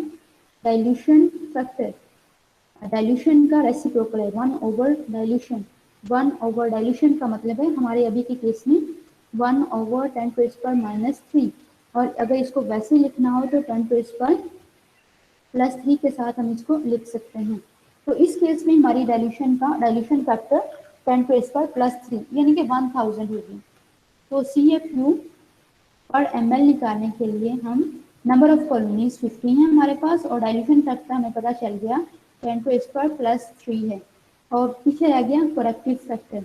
डाइल्यूशन फैक्टर, डाइल्यूशन का रेसिप्रोकल है 1 ओवर डाइल्यूशन। 1 ओवर डाइल्यूशन का मतलब है हमारे अभी के केस में 1/10⁻³ और अगर इसको वैसे लिखना हो तो 10⁻+3 के साथ हम इसको लिख सकते हैं। तो इस केस में हमारी डाइल्यूशन का डाइल्यूशन फैक्टर 10⁻+3 यानी कि 1000 होगी। तो CFU पर ml निकालने के लिए हम, नंबर ऑफ कॉलोनीज 50 है हमारे पास और डाइल्यूशन फैक्टर हमें पता चल गया 10⁻+3 है, और पीछे रह गया करेक्टिव फैक्टर।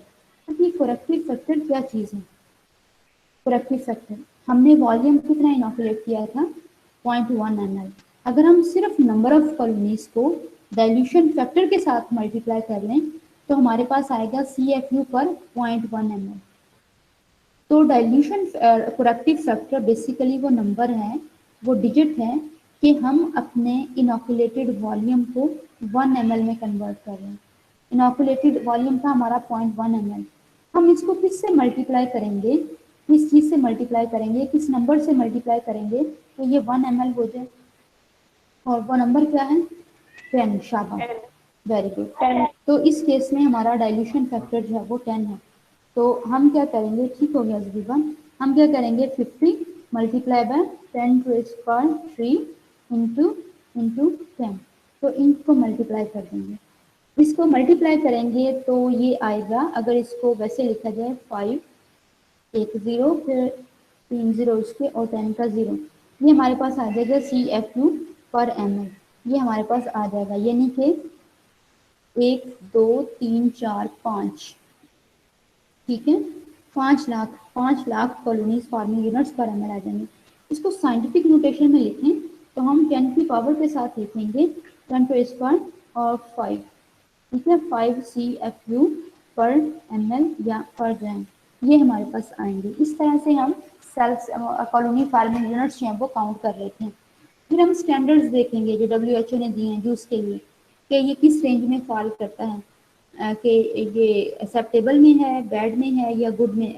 तो ये करेक्टिव फैक्टर क्या चीज़ है, करेक्टिव फैक्टर, हमने वॉल्यूम कितना इनॉकुलेट किया था, 0.1 ml। अगर हम सिर्फ नंबर ऑफ कॉलोनीज को डाइल्यूशन फैक्टर के साथ मल्टीप्लाई कर लें तो हमारे पास आएगा CFU पर 0.1 ml। तो डाइल्यूशन करेक्टिव फैक्टर बेसिकली वो नंबर है, वो डिजिट है कि हम अपने इनॉकुलेटेड वॉल्यूम को 1 ml में कन्वर्ट कर रहे हैं। इनॉकुलेटेड वॉल्यूम था हमारा 0.1 ml, हम इसको किससे मल्टीप्लाई करेंगे, किस चीज़ से मल्टीप्लाई करेंगे, किस नंबर से मल्टीप्लाई करेंगे तो ये 1 ml हो जाए, और वो नंबर क्या है, 10, शाबाश, वेरी गुड। तो इस केस में हमारा डाइल्यूशन फैक्टर जो है वो 10 है। तो हम क्या करेंगे, ठीक हो गया ज़बीबा, हम क्या करेंगे 50 मल्टीप्लाई बाय 10⁻³ इंटू 10, तो इनको मल्टीप्लाई कर देंगे। इसको मल्टीप्लाई करेंगे तो ये आएगा, अगर इसको वैसे लिखा जाए 5, 1 0 फिर 3 0 उसके और 10 का 0, ये हमारे पास आ जाएगा CFU पर ml, ये हमारे पास आ जाएगा, यानी कि 1 2 3 4 5, ठीक है, 5 लाख कॉलोनीज फार्मिंग यूनिट्स पर ml आ जाएंगे। इसको साइंटिफिक नोटेशन में लिखें तो हम 10 की पावर के साथ लिखेंगे 10⁻⁵ और 5, ठीक है, 5 CFU पर ml या पर ग्राम, ये हमारे पास आएंगे। इस तरह से हम सेल्स कॉलोनी फार्मिंग यूनिट्स जो हैं वो काउंट कर लेते हैं। फिर हम स्टैंडर्ड्स देखेंगे जो WHO ने दिए हैं जूस के लिए, कि ये किस रेंज में फॉल करता है। कि ये एक्सेप्टेबल में है, बैड में है, या गुड में,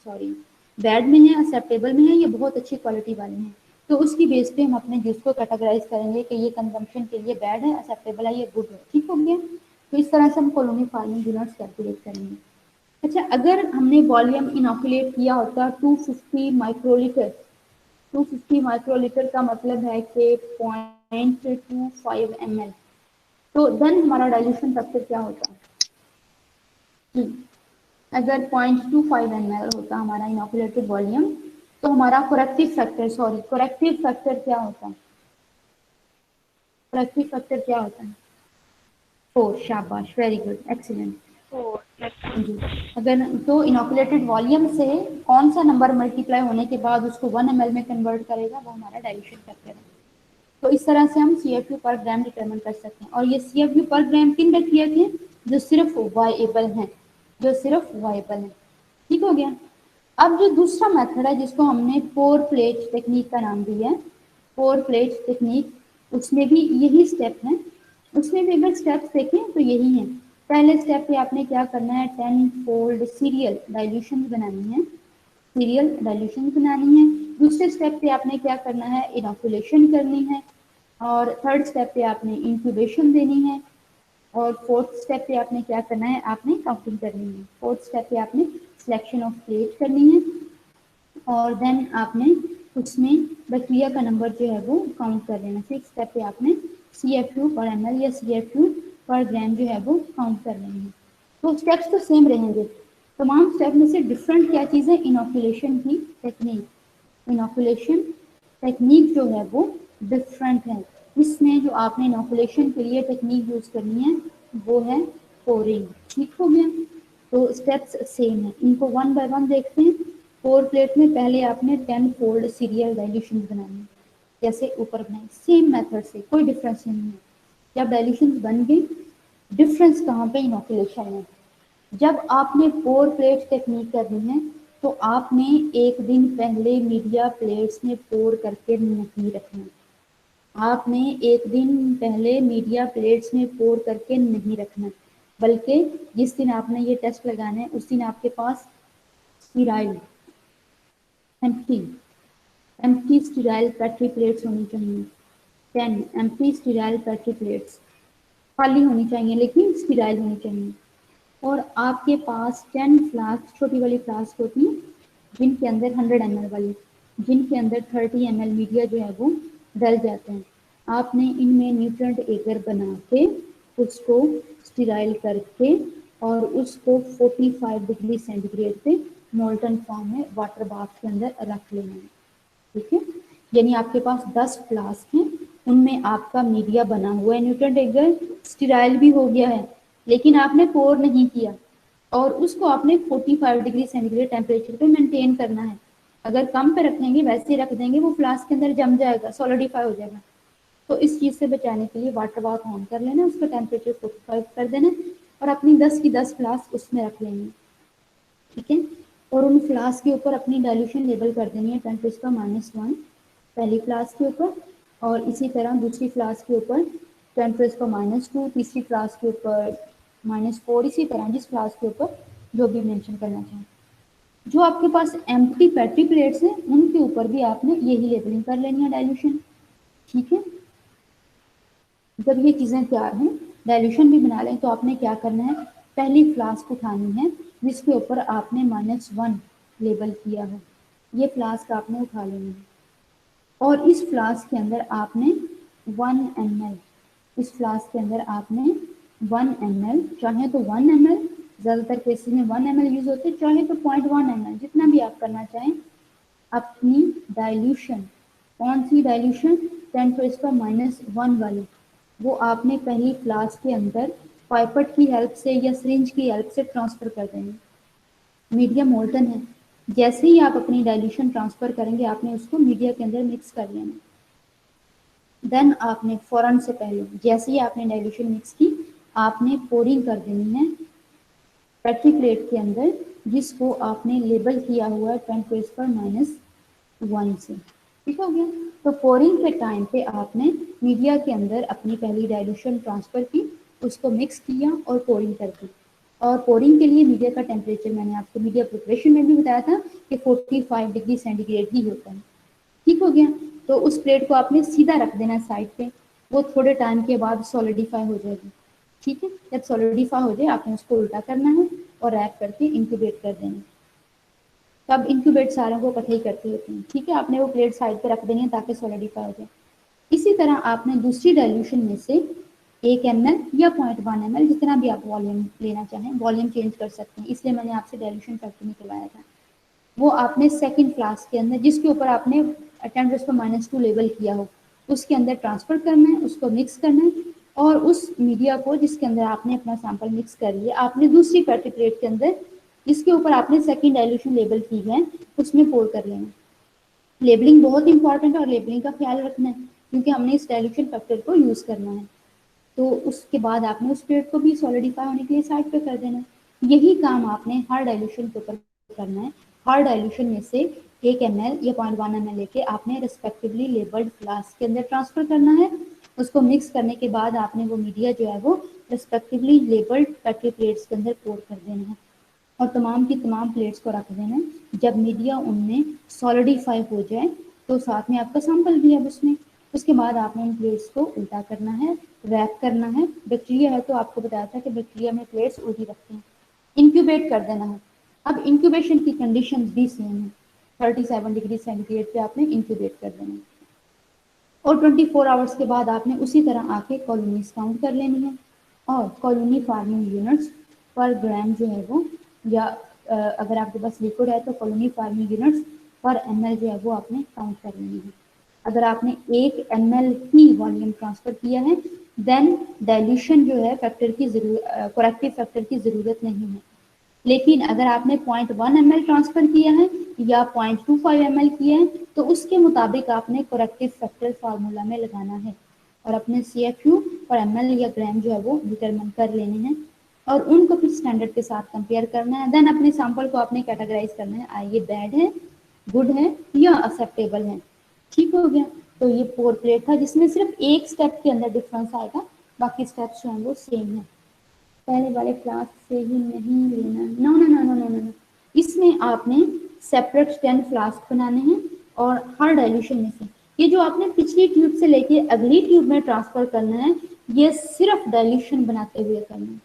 सॉरी बैड में है, एक्सेप्टेबल में है, या बहुत अच्छी क्वालिटी वाले हैं। तो उसकी बेस पे हम अपने जूस को कैटेगराइज करेंगे कि ये कंजम्पशन के लिए बैड है, एक्सेप्टेबल है, या गुड है। ठीक हो गया। तो इस तरह से हम कॉलोनी फार्मिंग यूनिट्स कैलकुलेट करेंगे। अच्छा, अगर हमने वॉल्यूम इनोकुलेट किया होता 250 माइक्रोलीटर, 250 माइक्रोलीटर का मतलब है कि 0.25 ml, तो देन हमारा डाइल्यूशन फैक्टर क्या होता है? अगर 0.25 ml होता हमारा इनोकुलेटेड वॉल्यूम, तो हमारा corrective factor, sorry corrective factor क्या होता है? करेक्टिव फैक्टर क्या होता है? 4। शाबाश, वेरी गुड, एक्सीलेंट। जी, अगर तो इनोकुलेटेड वॉल्यूम से कौन सा नंबर मल्टीप्लाई होने के बाद उसको 1 ml में कन्वर्ट करेगा, वो हमारा डाइल्यूशन फैक्टर है। तो इस तरह से हम CFU पर ग्राम डिटरमिन कर सकते हैं। और ये CFU पर ग्राम किन बैक्टीरिया के, जो सिर्फ वाइएबल हैं, जो सिर्फ वाइएबल हैं। ठीक हो गया। अब जो दूसरा मेथड है जिसको हमने पोर प्लेट टेक्निक का नाम दिया है, पोर प्लेट टेक्निक, उसमें भी यही स्टेप है। उसमें भी अगर स्टेप्स देखें तो यही है। पहले स्टेप पे आपने क्या करना है, 10 फोल्ड सीरियल डाइल्यूशन बनानी है, सीरियल डाइल्यूशन बनानी है। दूसरे स्टेप पे आपने क्या करना है, इनोकुलेशन करनी है। और थर्ड स्टेप पे आपने इंक्यूबेशन देनी है। और फोर्थ स्टेप पे आपने क्या करना है, आपने काउंटिंग करनी है। फोर्थ स्टेप पे आपने सिलेक्शन ऑफ प्लेट करनी है। और देन आपने उसमें बैक्टीरिया का नंबर जो है वो काउंट कर लेना। फिफ्थ स्टेप पे आपने CFU पर ml या CFU पर ग्राम जो है वो काउंट कर लेंगे। तो स्टेप्स तो सेम रहेंगे। तमाम स्टेप में से डिफरेंट क्या चीज़ है, इनोकुलेशन की टेक्निक। इनोकुलेशन टेक्निक जो है वो डिफरेंट है। इसमें जो आपने इनोकुलेशन के लिए टेक्निक यूज करनी है वो है पोरिंग। ठीक हो गया। तो स्टेप्स सेम है, इनको वन बाय वन देखते हैं। पोर प्लेट में पहले आपने 10 फोल्ड सीरियल डाइल्यूशन बनानी है, जैसे ऊपर बनाए, सेम मेथड से, कोई डिफरेंस नहीं है। जब डाइल्यूशन बन गई, डिफरेंस कहाँ पे, इनोकुलेशन में। जब आपने पोर प्लेट टेक्निक करनी है तो आपने एक दिन पहले मीडिया प्लेट्स में पोर करके नहीं रखना। आपने एक दिन पहले मीडिया प्लेट्स में पोर करके नहीं रखना, बल्कि जिस दिन आपने ये टेस्ट लगाना है उस दिन आपके पास sterile, empty empty sterile petri plates होनी चाहिए। 10 एम्प्टी स्टीराइल पेट्री प्लेट्स खाली होनी चाहिए, लेकिन स्टीराइल होनी चाहिए। और आपके पास 10 फ्लास्क, छोटी वाली फ्लास्क होती है जिनके अंदर 100 ml वाली, जिनके अंदर 30 ml मीडिया जो है वो डल जाते हैं। आपने इनमें न्यूट्रेंट एगर बना के उसको स्टीराइल करके और उसको 45 डिग्री सेंटीग्रेड पे मोल्टन फॉर्म में वाटर बाथ के अंदर रख लेना है। ठीक है, यानी आपके पास 10 फ्लास्क हैं, उनमें आपका मीडिया बना हुआ है, न्यूट्रेंट एगर स्टीराइल भी हो गया है, लेकिन आपने पोर नहीं किया और उसको आपने 45 डिग्री सेंटीग्रेड टेम्परेचर पे मेंटेन करना है। अगर कम पे रखेंगे, वैसे रख देंगे, वो फ्लास्क के अंदर जम जाएगा, सॉलिडिफाई हो जाएगा। तो इस चीज़ से बचाने के लिए वाटर बाथ ऑन कर लेना, उसका टेम्परेचर 45 कर देना और अपनी 10 की 10 फ्लास्क उसमें रख लेंगे। ठीक है, और उन फ्लास्क के ऊपर अपनी डाइल्यूशन लेवल कर देनी है 10⁻⁻1 पहली फ्लास्क के ऊपर, और इसी तरह दूसरी फ्लास्क के ऊपर 10⁻², तीसरी फ्लास्क के ऊपर -4, इसी तरह जिस फ्लास्क के ऊपर जो भी मेंशन करना चाहें। जो आपके पास एम्प्टी पेट्री प्लेट्स हैं उनके ऊपर भी आपने यही लेबलिंग कर लेनी है डाइल्यूशन। ठीक है, जब ये चीज़ें तैयार हैं, डाइल्यूशन भी बना लें, तो आपने क्या करना है, पहली फ्लास्क उठानी है जिसके ऊपर आपने -1 लेबल किया है, ये फ्लास्क आपने उठा लेनी है। और इस फ्लास्क के अंदर आपने 1 ml, इस फ्लास्क के अंदर आपने 1 ml, चाहे तो 1 ml, ज़्यादातर केसेस में 1 ml यूज़ होते हैं, चाहे तो 0.1 ml, जितना भी आप करना चाहें, अपनी डाइल्यूशन, कौन सी डाइल्यूशन, 10⁻⁻1 वाली, वो आपने पहली फ्लास्क के अंदर पाइपेट की हेल्प से या सिरिंज की हेल्प से ट्रांसफ़र कर देंगे। मीडिया मोल्टन है, जैसे ही आप अपनी डाइल्यूशन ट्रांसफ़र करेंगे आपने उसको मीडिया के अंदर मिक्स कर लेना। देन आपने फ़ौरन से पहले, जैसे ही आपने डाइल्यूशन मिक्स की, आपने पोरिंग कर देनी है पेट्री प्लेट के अंदर, जिसको आपने लेबल किया हुआ है 10⁻⁻1 से। ठीक हो गया। तो पोरिंग के टाइम पे आपने मीडिया के अंदर अपनी पहली डाइल्यूशन ट्रांसफ़र की उसको मिक्स किया और पोरिंग कर दी। और पोरिंग के लिए मीडिया का टेम्परेचर मैंने आपको मीडिया प्रिपरेशन में भी बताया था कि 45 डिग्री सेंटीग्रेड ही होता है। ठीक हो गया। तो उस प्लेट को आपने सीधा रख देना साइड पे, वो थोड़े टाइम के बाद सॉलिडिफाई हो जाएगी। ठीक है, जब सॉलिडिफाई हो जाए आपने उसको उल्टा करना है और रैप करके इंक्यूबेट कर देना। तब इंक्यूबेट सारों को इकट्ठे ही करते होते हैं। ठीक है, आपने वो प्लेट साइड पे रख देनी है ताकि सॉलिडिफाई हो जाए। इसी तरह आपने दूसरी डाइल्यूशन में से 1 ml या 0.1 ml, जितना भी आप वॉल्यूम लेना चाहें, वॉल्यूम चेंज कर सकते हैं, इसलिए मैंने आपसे डाइल्यूशन फैक्टर निकलवाया था। वो आपने सेकंड फ्लास्क के अंदर, जिसके ऊपर आपने 10⁻² लेवल किया हो, उसके अंदर ट्रांसफर करना है, उसको मिक्स करना है और उस मीडिया को जिसके अंदर आपने अपना सैंपल मिक्स कर लिया, आपने दूसरी पेट्री प्लेट के अंदर जिसके ऊपर आपने सेकंड डाइल्यूशन लेवल की है उसमें पोर कर लेना। लेबलिंग बहुत इंपॉर्टेंट है और लेबलिंग का ख्याल रखना है क्योंकि हमने इस डाइल्यूशन फैक्टर को यूज करना है। तो उसके बाद आपने उस प्लेट को भी सॉलिडिफाई होने के लिए साइड पे कर देना है। यही काम आपने हर डाइल्यूशन के ऊपर करना है। हर डाइल्यूशन में से 1 ml या 0.1 ml लेके आपने रिस्पेक्टिवली लेबल्ड फ्लास्क के अंदर ट्रांसफर करना है। उसको मिक्स करने के बाद आपने वो मीडिया जो है वो रिस्पेक्टिवली लेबल्ड पेट्री प्लेट्स के अंदर पोर कर देना है और तमाम की तमाम प्लेट्स को रख देना है। जब मीडिया उनमें सॉलिडिफाई हो जाए तो साथ में आपका सैंपल भी है उसमें। उसके बाद आपने उन प्लेट्स को उल्टा करना है, रैप करना है। बैक्टीरिया है तो आपको बताया था कि बैक्टीरिया में प्लेट्स उल्टी रखते हैं। इंक्यूबेट कर देना है। अब इंक्यूबेशन की कंडीशन भी सेम है, 37 डिग्री सेंटीग्रेड पे आपने इंक्यूबेट कर देना है और 24 आवर्स के बाद आपने उसी तरह आके कॉलोनीज काउंट कर लेनी है और कॉलोनी फार्मिंग यूनिट्स पर ग्राम जो है वो, या अगर आपके पास लिक्विड है तो कॉलोनी फार्मिंग यूनिट्स पर ml जो है वो आपने काउंट कर लेनी है। अगर आपने 1 ml ही वॉल्यूम ट्रांसफर किया है देन डाइल्यूशन जो है फैक्टर की करेक्टिव फैक्टर की जरूरत नहीं है। लेकिन अगर आपने 0.1 ml ट्रांसफर किया है या 0.25 ml किया है तो उसके मुताबिक आपने करेक्टिव फैक्टर फार्मूला में लगाना है और अपने CFU और ml या ग्राम जो है वो डिटरमिन कर लेने हैं और उनको फिर स्टैंडर्ड के साथ कंपेयर करना है। देन अपने सैंपल को आपने कैटेगराइज करना है, ये बैड है, गुड है या एक्सेप्टेबल है। ठीक हो गया। तो ये पोर प्लेट था जिसमें सिर्फ एक स्टेप के अंदर डिफरेंस आएगा, बाकी स्टेप्स जो हैं वो सेम है। पहले वाले क्लास से ही नहीं लेना, no no no no no no, इसमें आपने सेपरेट 10 फ्लास्क बनाने हैं और हर डाइल्यूशन में से ये जो आपने पिछली ट्यूब से लेके अगली ट्यूब में ट्रांसफर करना है, ये सिर्फ डाइल्यूशन बनाते हुए करना है।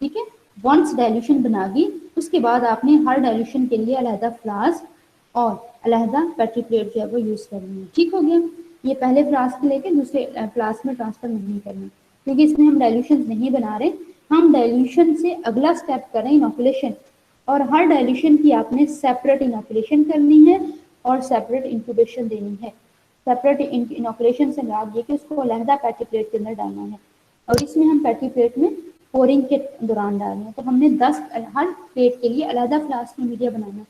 ठीक है, वंस डाइल्यूशन बना दी उसके बाद आपने हर डाइल्यूशन के लिए अलहदा फ्लास्क और अलहदा पेट्री प्लेट जो है वो यूज करनी है। ठीक हो गया। ये पहले फ्लास्क लेके दूसरे फ्लास्क में ट्रांसफर नहीं करना क्योंकि इसमें हम डाइल्यूशन नहीं बना रहे, हम डाइल्यूशन से अगला स्टेप करें इनोकुलेशन और हर डाइल्यूशन की आपने सेपरेट इनोकुलेशन करनी है और सेपरेट इंक्यूबेशन देनी है। सेपरेट इनोकुलेशन से मुराद ये कि उसको अलहदा पेट्री प्लेट के अंदर डालना है और इसमें हम पेट्री प्लेट में पोरिंग के दौरान डालना है। तो हमने 10 हर प्लेट के लिए अलहदा फ्लास्क में मीडिया बनाना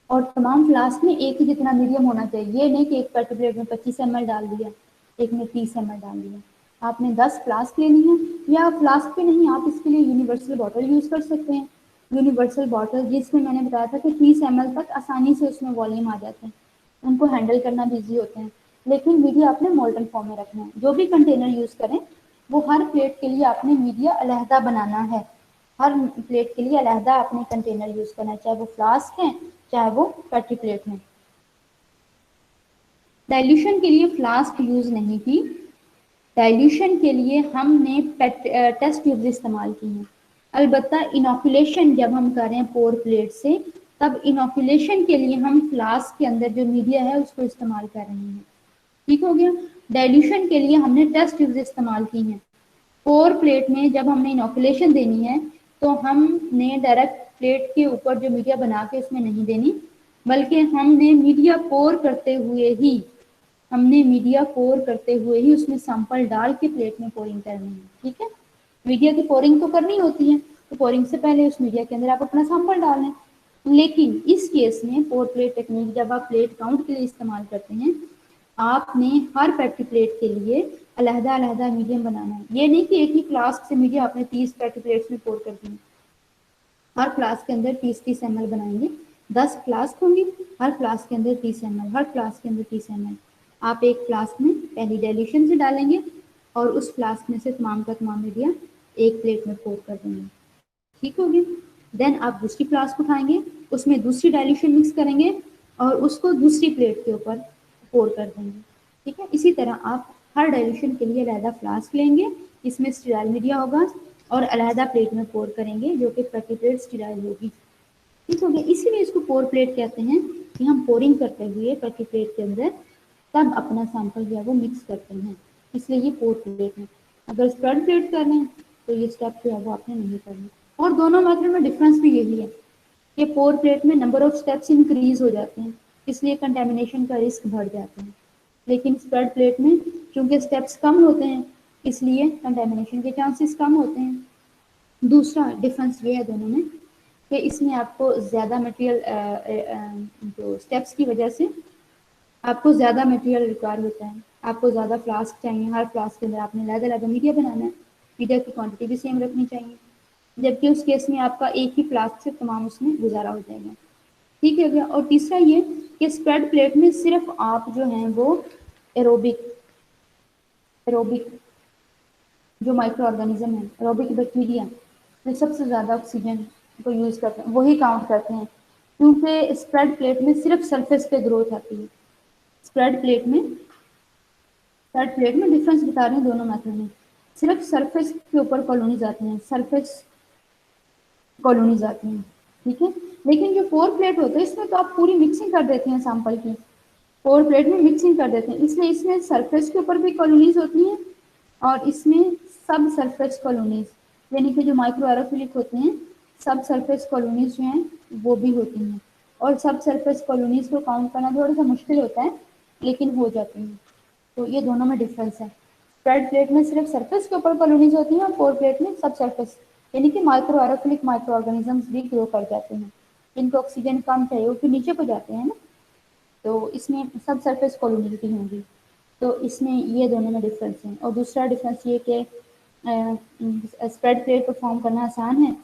और तमाम फ्लास्क में एक ही जितना मीडियम होना चाहिए। ये नहीं कि एक पेट्री प्लेट में 25 ml डाल दिया, एक में 30 ml डाल दिया। आपने 10 फ्लास्क लेनी है या फ्लास्क पे नहीं, आप इसके लिए यूनिवर्सल बॉटल यूज कर सकते हैं। यूनिवर्सल बॉटल जिसमें मैंने बताया था कि 30 ml तक आसानी से उसमें वॉल्यूम आ जाते हैं, उनको हैंडल करना भी ईजी होते हैं। लेकिन मीडिया आपने मोल्टन फॉर्म में रखना है। जो भी कंटेनर यूज करें वो हर प्लेट के लिए आपने मीडिया अलहदा बनाना है। हर प्लेट के लिए अलहदा अपने कंटेनर यूज करना है, चाहे वो फ्लास्क है चाहे वो पेट्री प्लेट है। डाइल्यूशन के लिए फ्लास्क यूज नहीं की, डाइल्यूशन के लिए हमने टेस्ट ट्यूब्स इस्तेमाल की हैं। अलबत्ता इनोकुलेशन जब हम कर रहे हैं पोर प्लेट से, तब इनोकुलेशन के लिए हम फ्लास्क के अंदर जो मीडिया है उसको इस्तेमाल कर रहे हैं। ठीक हो गया। डाइल्यूशन के लिए हमने टेस्ट ट्यूब्स इस्तेमाल की हैं। पोर प्लेट में जब हमने इनोकुलेशन देनी है तो हमने डायरेक्ट प्लेट के ऊपर जो मीडिया बना के उसमें नहीं देनी, बल्कि हमने मीडिया पोर करते हुए ही उसमें सैंपल डाल के प्लेट में पोरिंग करनी है। ठीक है, मीडिया की पोरिंग तो करनी होती है तो पोरिंग से पहले उस मीडिया के अंदर आप अपना सैंपल डाल लें। लेकिन इस केस में पोर प्लेट टेक्निक जब आप प्लेट काउंट के लिए इस्तेमाल करते हैं, आपने हर पेट्री प्लेट के लिए अलहदा अलहदा मीडियम बनाना है। ये नहीं कि एक ही फ्लास्क से मीडिया आपने 30 पेट्री प्लेट्स में पोर कर दी। हर फ्लास्क के अंदर 30-30 ml बनाएंगे, 10 फ्लास्क होंगी, हर फ्लास्क के अंदर 30 ml, हर फ्लास्क के अंदर 30 ml। आप एक फ्लास्क में पहली डाइल्यूशन से डालेंगे, और उस फ्लास्क में से तमाम का तमाम मीडिया एक प्लेट में पोर कर देंगे। ठीक हो गया। देन आप दूसरी फ्लास्क उठाएंगे, उसमें दूसरी डाइल्यूशन मिक्स करेंगे और उसको दूसरी प्लेट के ऊपर पोर कर देंगे। ठीक है, इसी तरह आप हर डाइल्यूशन के लिए अलहदा फ्लास्क लेंगे, इसमें स्टीराइल मीडिया होगा और अलहदा प्लेट में पोर करेंगे जो कि प्रति प्लेट स्टीराइल होगी। ठीक हो गया। इसीलिए इसको पोर प्लेट कहते हैं कि हम पोरिंग करते हुए प्रति प्लेट के अंदर तब अपना सैंपल जो है वो मिक्स करते हैं, इसलिए ये पोर प्लेट है। अगर स्प्रेड प्लेट कर रहे हैं तो ये स्टेप जो है वो आपने नहीं करना। और दोनों मेथड में डिफरेंस भी यही है कि पोर प्लेट में नंबर ऑफ स्टेप्स इंक्रीज हो जाते हैं, इसलिए कंटेमिनेशन का रिस्क बढ़ जाता है, लेकिन स्प्रेड प्लेट में चूंकि स्टेप्स कम होते हैं इसलिए कंटेमिनेशन के चांसेस कम होते हैं। दूसरा डिफरेंस ये है दोनों में कि इसमें आपको ज़्यादा मटेरियल जो स्टेप्स की वजह से आपको ज़्यादा मटेरियल रिक्वायर होता है, आपको ज़्यादा फ्लास्क चाहिए, हर फ्लास्क के अंदर आपने अलग-अलग मीडिया बनाना है, मीडिया की क्वांटिटी भी सेम रखनी चाहिए, जबकि उस केस में आपका एक ही फ्लास्क से तमाम उसमें गुजारा हो जाएगा। ठीक है गया। और तीसरा ये कि स्प्रेड प्लेट में सिर्फ आप जो हैं वो एरोबिक जो माइक्रो ऑर्गेनिज्म है, एरोबिक बैक्टीरिया जो सबसे ज़्यादा ऑक्सीजन को यूज़ करते हैं वही काउंट करते हैं, क्योंकि स्प्रेड प्लेट में सिर्फ सरफेस पे ग्रोथ आती है। स्प्रेड प्लेट में डिफरेंस बता रहे हैं दोनों मेथड में, सिर्फ सरफेस के ऊपर कॉलोनीज आती हैं, सरफेस कॉलोनीज आती हैं। ठीक है, लेकिन जो पोर प्लेट होता है इसमें तो आप पूरी मिक्सिंग कर देते हैं सैंपल की, पोर प्लेट में मिक्सिंग कर देते हैं, इसलिए इसमें सरफेस के ऊपर भी कॉलोनीज होती हैं और इसमें सब सरफेस कॉलोनीज यानी कि जो माइक्रो एरोफिलिक होते हैं सब सरफेस कॉलोनीज जो हैं वो भी होती हैं, और सब सरफेस कॉलोनीज को काउंट करना थोड़ा सा मुश्किल होता है लेकिन हो जाती हैं। तो ये दोनों में डिफरेंस है, स्प्रेड प्लेट में सिर्फ सरफेस के ऊपर कॉलोनीज होती हैं और पोर प्लेट में सब सरफेस यानी कि माइक्रो एरोफिलिक माइक्रो ऑर्गेनिजम्स भी ग्रो कर जाते हैं, जिनको ऑक्सीजन कम चाहिए वो फिर नीचे को जाते हैं ना, तो इसमें सब सरफेस कॉलोनिटी होंगी। तो इसमें ये दोनों में डिफरेंस है। और दूसरा डिफरेंस ये कि स्प्रेड प्लेट परफॉर्म करना आसान है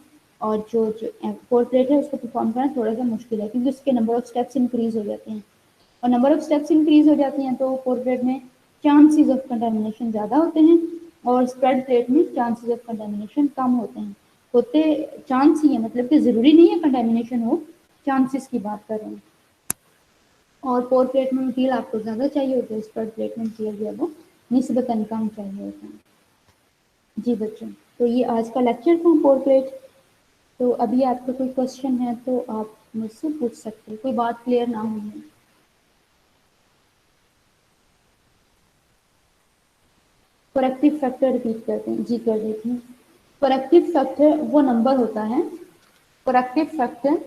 और जो पोर प्लेट है उसको परफॉर्म करना थोड़ा सा मुश्किल है, क्योंकि उसके नंबर ऑफ स्टेप्स इंक्रीज हो जाते हैं, और नंबर ऑफ स्टेप्स इंक्रीज हो जाती हैं तो पोर प्लेट में चांसेस ऑफ कंटामिनेशन ज़्यादा होते हैं और स्प्रेड प्लेट में चांसेस ऑफ कंटामिनेशन कम होते हैं। होते चांस ही है, मतलब कि ज़रूरी नहीं है कंटामिनेशन हो, चांसेस की बात कर रहे हैं। और पोर प्लेट में मटीरियल आपको ज़्यादा चाहिए होता है, स्प्रेड प्लेट में मटीरियल जो है वो निस्बतन कम चाहिए होता है। जी बच्चों, तो ये आज का लेक्चर था पोर प्लेट। तो अभी आपको कोई क्वेश्चन है तो आप मुझसे पूछ सकते हैं, कोई बात क्लियर ना हुई है। करेक्टिव फैक्टर रिपीट करते हैं, जी कर देती हूँ। करेक्टिव फैक्टर वो नंबर होता है, करेक्टिव फैक्टर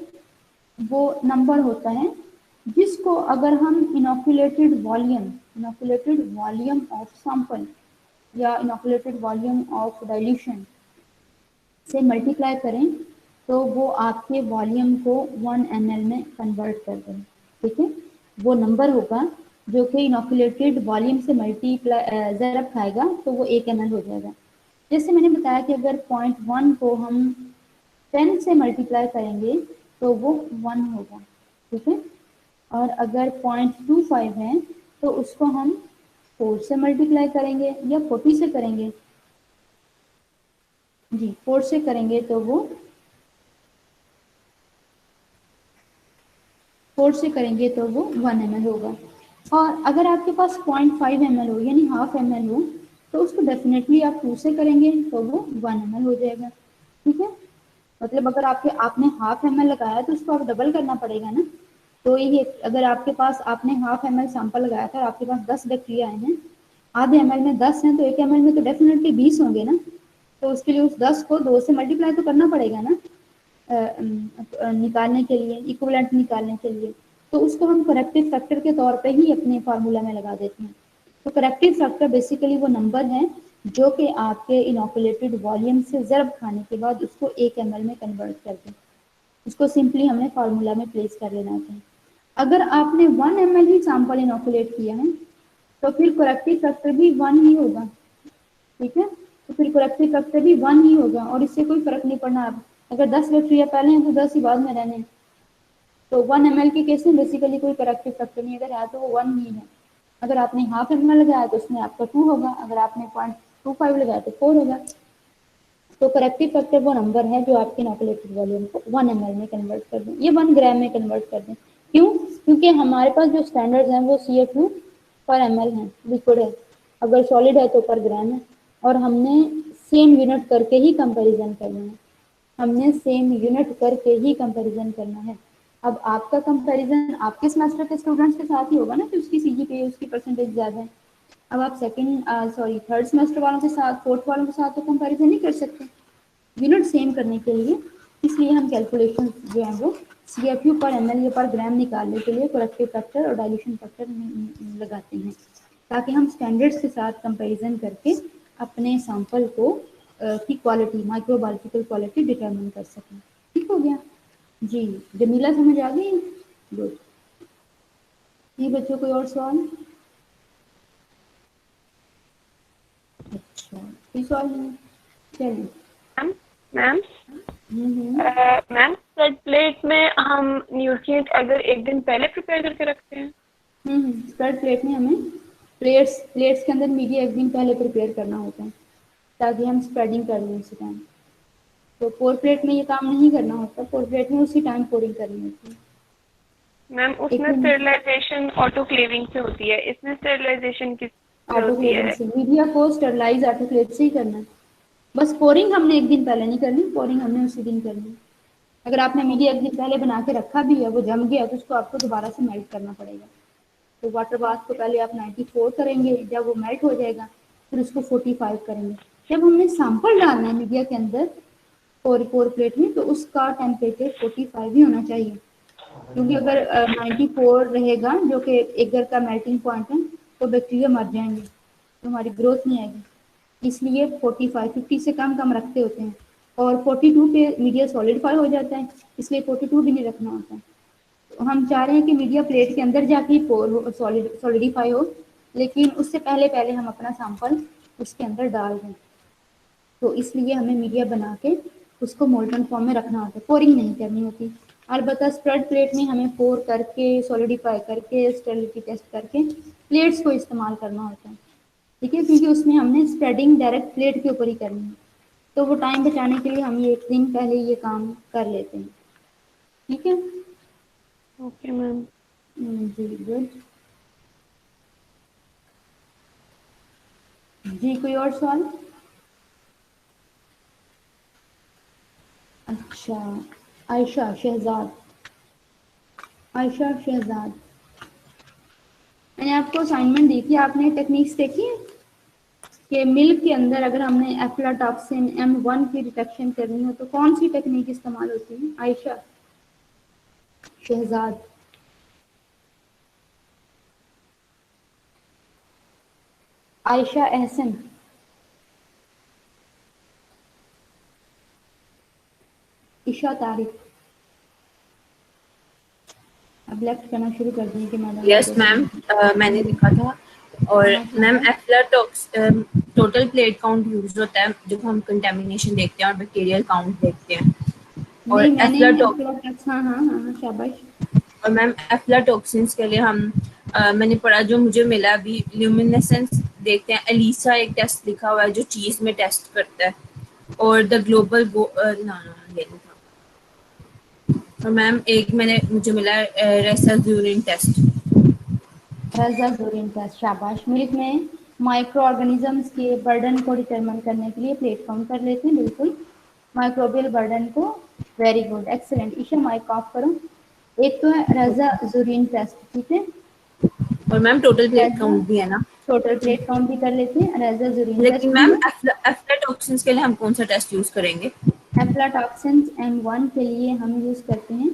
वो नंबर होता है जिसको अगर हम इनोकुलेटेड वॉल्यूम ऑफ सैंपल या इनोकुलेटेड वॉल्यूम ऑफ डाइल्यूशन से मल्टीप्लाई करें तो वो आपके वॉल्यूम को 1 ml में कन्वर्ट कर दें। ठीक है, वो नंबर होगा जो कि इनोकुलेटेड वॉल्यूम से मल्टीप्लाई ज़रब खाएगा तो वो 1 ml हो जाएगा। जैसे मैंने बताया कि अगर 0.1 को हम 10 से मल्टीप्लाई करेंगे तो वो 1 होगा। ठीक है, और अगर 0.25 है तो उसको हम 4 से मल्टीप्लाई करेंगे या 40 से करेंगे, जी 4 से करेंगे तो वो 1 ml होगा। और अगर आपके पास 0.5 ml हो यानी हाफ ml हो तो उसको डेफिनेटली आप 2 से करेंगे तो वो 1 ml हो जाएगा। ठीक है, मतलब अगर आपने हाफ ml लगाया तो उसको आप डबल करना पड़ेगा ना। तो ये अगर आपके पास आपने हाफ ml सैंपल लगाया था और आपके पास 10 बैक्टीरिया आए हैं, आधे ml में 10 हैं तो 1 ml में तो डेफिनेटली 20 होंगे ना, तो उसके लिए उस 10 को 2 से मल्टीप्लाई तो करना पड़ेगा ना निकालने के लिए, इक्विवेलेंट निकालने के लिए। तो उसको हम करेक्टिव फैक्टर के तौर पे ही अपने फार्मूला में लगा देते हैं। तो करेक्टिव फैक्टर बेसिकली वो नंबर है जो कि आपके इनोकुलेटेड वॉल्यूम से ज़रब खाने के बाद उसको 1 ml में कन्वर्ट कर दें। उसको सिंपली हमने फार्मूला में प्लेस कर लेना होता है। अगर आपने 1 ml ही सैंपल इनोकुलेट किया है तो फिर करेक्टिव फैक्टर भी 1 ही होगा। ठीक है, तो फिर करेक्टिव फैक्टर भी 1 ही होगा और इससे कोई फर्क नहीं पड़ना। आप अगर 10 बैक्टीरिया पहले हैं तो 10 ही बाद में रहने हैं। तो 1 ml के केस में बेसिकली कोई करेक्टिव फैक्टर नहीं, अगर है तो वो 1 ही है। अगर आपने हाफ ml लगाया तो उसमें आपका 2 होगा, अगर आपने 2.5 लगाए तो 4 होगा। तो करेक्टिव फैक्टर वो नंबर है जो आपके इनोकुलेटेड वॉल्यूम को 1 ml में कन्वर्ट कर दें, ये 1 ग्राम में कन्वर्ट कर दें। क्यों? क्योंकि हमारे पास जो स्टैंडर्ड्स हैं वो CFU पर ml है, लिक्विड है, अगर सॉलिड है तो पर ग्राम है, और हमने सेम यूनिट करके ही कंपैरिजन करना है, हमने सेम यूनिट करके ही कंपैरिजन करना है। अब आपका कंपैरिजन आपके सेमेस्टर के स्टूडेंट्स के साथ ही होगा ना, कि उसकी CGPA उसकी परसेंटेज ज़्यादा है। अब आप थर्ड सेमेस्टर वालों के साथ, फोर्थ वालों के साथ तो कंपैरिजन नहीं कर सकते यूनिट सेम करने के लिए। इसलिए हम कैलकुलेशन जो है वो CFU पर ml या पर ग्राम निकालने के लिए करेक्टिव फैक्टर और डाइल्यूशन फैक्टर लगाते हैं, ताकि हम स्टैंडर्ड्स के साथ कंपैरिजन करके अपने सैंपल को की क्वालिटी, माइक्रोबायोलॉजिकल क्वालिटी डिटरमिन कर सकें। ठीक हो गया जी? जमीला समझ आ गई? गुड। ये बच्चों कोई और सवाल? अच्छा, कोई सवाल नहीं? चलिए। मैम मैम स्प्रेड प्लेट में हम न्यूट्रिएंट अगर एक दिन पहले प्रिपेयर करके रखते हैं? स्प्रेड प्लेट में हमें प्लेट्स के अंदर मीडिया एक दिन पहले प्रिपेयर करना होता है, ताकि हम स्प्रेडिंग कर लें उसी टाइम। तो पोर प्लेट में ये काम नहीं करना होता, पोर प्लेट में उसी टाइम पोरिंग करनी होती है। मैम उसमें स्टेरिलाइजेशन ऑटोक्लेविंग से होती है, इसमें स्टेरिलाइजेशन किस से होती ऑटोक्लेविंग है? से मीडिया को स्टरलाइज ऑटोक्लेव से ही करना है। बस पोरिंग हमने एक दिन पहले नहीं करनी, पोरिंग हमने उसी दिन करनी है। अगर आपने मीडिया एक दिन पहले बना के रखा भी है, वो जम गया, तो उसको आपको दोबारा से मेल्ट करना पड़ेगा। तो वाटर बाथ को पहले आप 94 करेंगे, जब वो मेल्ट हो जाएगा फिर उसको 45 करेंगे। जब हमने सैंपल डालना है मीडिया के अंदर पोर प्लेट में, तो उसका टेम्परेचर 45 ही होना चाहिए, क्योंकि अगर 94 रहेगा, जो कि एगर का मेल्टिंग पॉइंट है, तो बैक्टीरिया मर जाएंगे, तो हमारी ग्रोथ नहीं आएगी। इसलिए 45, 50 से कम रखते होते हैं, और 42 पे मीडिया सॉलिडिफाई हो जाता है, इसलिए 42 भी नहीं रखना होता है। तो हम चाह रहे हैं कि मीडिया प्लेट के अंदर जाके पोर हो, सॉलिडिफाई हो, लेकिन उससे पहले पहले हम अपना सैंपल उसके अंदर डाल दें। तो इसलिए हमें मीडिया बना के उसको मोल्टन फॉर्म में रखना होता है, पोरिंग नहीं करनी होती। अलबत्ता स्प्रेड प्लेट में हमें पोर करके, सॉलिडिफाई करके, स्टेरिलिटी टेस्ट करके प्लेट्स को इस्तेमाल करना होता है। ठीक है, क्योंकि उसमें हमने स्प्रेडिंग डायरेक्ट प्लेट के ऊपर ही करनी है, तो वो टाइम बचाने के लिए हम ये एक दिन पहले ये काम कर लेते हैं। ठीक है ओके मैम। जी, गुड जी। कोई और सवाल? अच्छा, आयशा शहजाद, मैंने आपको असाइनमेंट दी थी, आपने टेक्निक्स देखी है कि मिल्क के अंदर अगर हमने एफ्लाटॉक्सिन M1 की डिटेक्शन करनी हो तो कौन सी टेक्निक इस्तेमाल होती है? आयशा शहजाद, आयशा एहसन, ईशा तारिक। अब लेफ्ट करना शुरू कर दिए कि मैडम यस मैम, मैंने लिखा था। और मैम एफ्लाटॉक्स टोटल प्लेट काउंट यूज होता है जब हम कंटेमिनेशन देखते हैं और बैक्टीरियल काउंट देखते हैं। और नहीं, मैंने एफ्लाटॉक्स हाँ हाँ हाँ, शाबाश। और मैम एफ्लाटॉक्सिन्स के लिए हम मैंने पढ़ा, जो मुझे मिला अभी, ल्यूमिनेसेंस देखते हैं। एलिसा एक टेस्ट लिखा हुआ है जो चीज में टेस्ट करता है, और द ग्लोबल ना ये नहीं था। और मैम एक मुझे मिला रेसाजूरिन टेस्ट। रेसाजूरिन टेस्ट, शाबाश। मिल्क में माइक्रो ऑर्गेनिजम्स के बर्डन को डिटरमिन करने के लिए प्लेट काउंट कर लेते हैं, बिल्कुल माइक्रोबियल बर्डन को। Very good, excellent. Isha mic off करो। एक तो है रेसाजूरिन टेस्ट, ठीक है। और मैम टोटल प्लेट काउंट भी है ना? टोटल प्लेट काउंट भी कर लेते हैं, रेसाजूरिन लेकिन टेस्ट मैम भी। एफ्लाटॉक्सिन्स के लिए हम कौन सा टेस्ट यूज करेंगे? एफ्लाटॉक्सिन्स M1 के लिए हम यूज करते हैं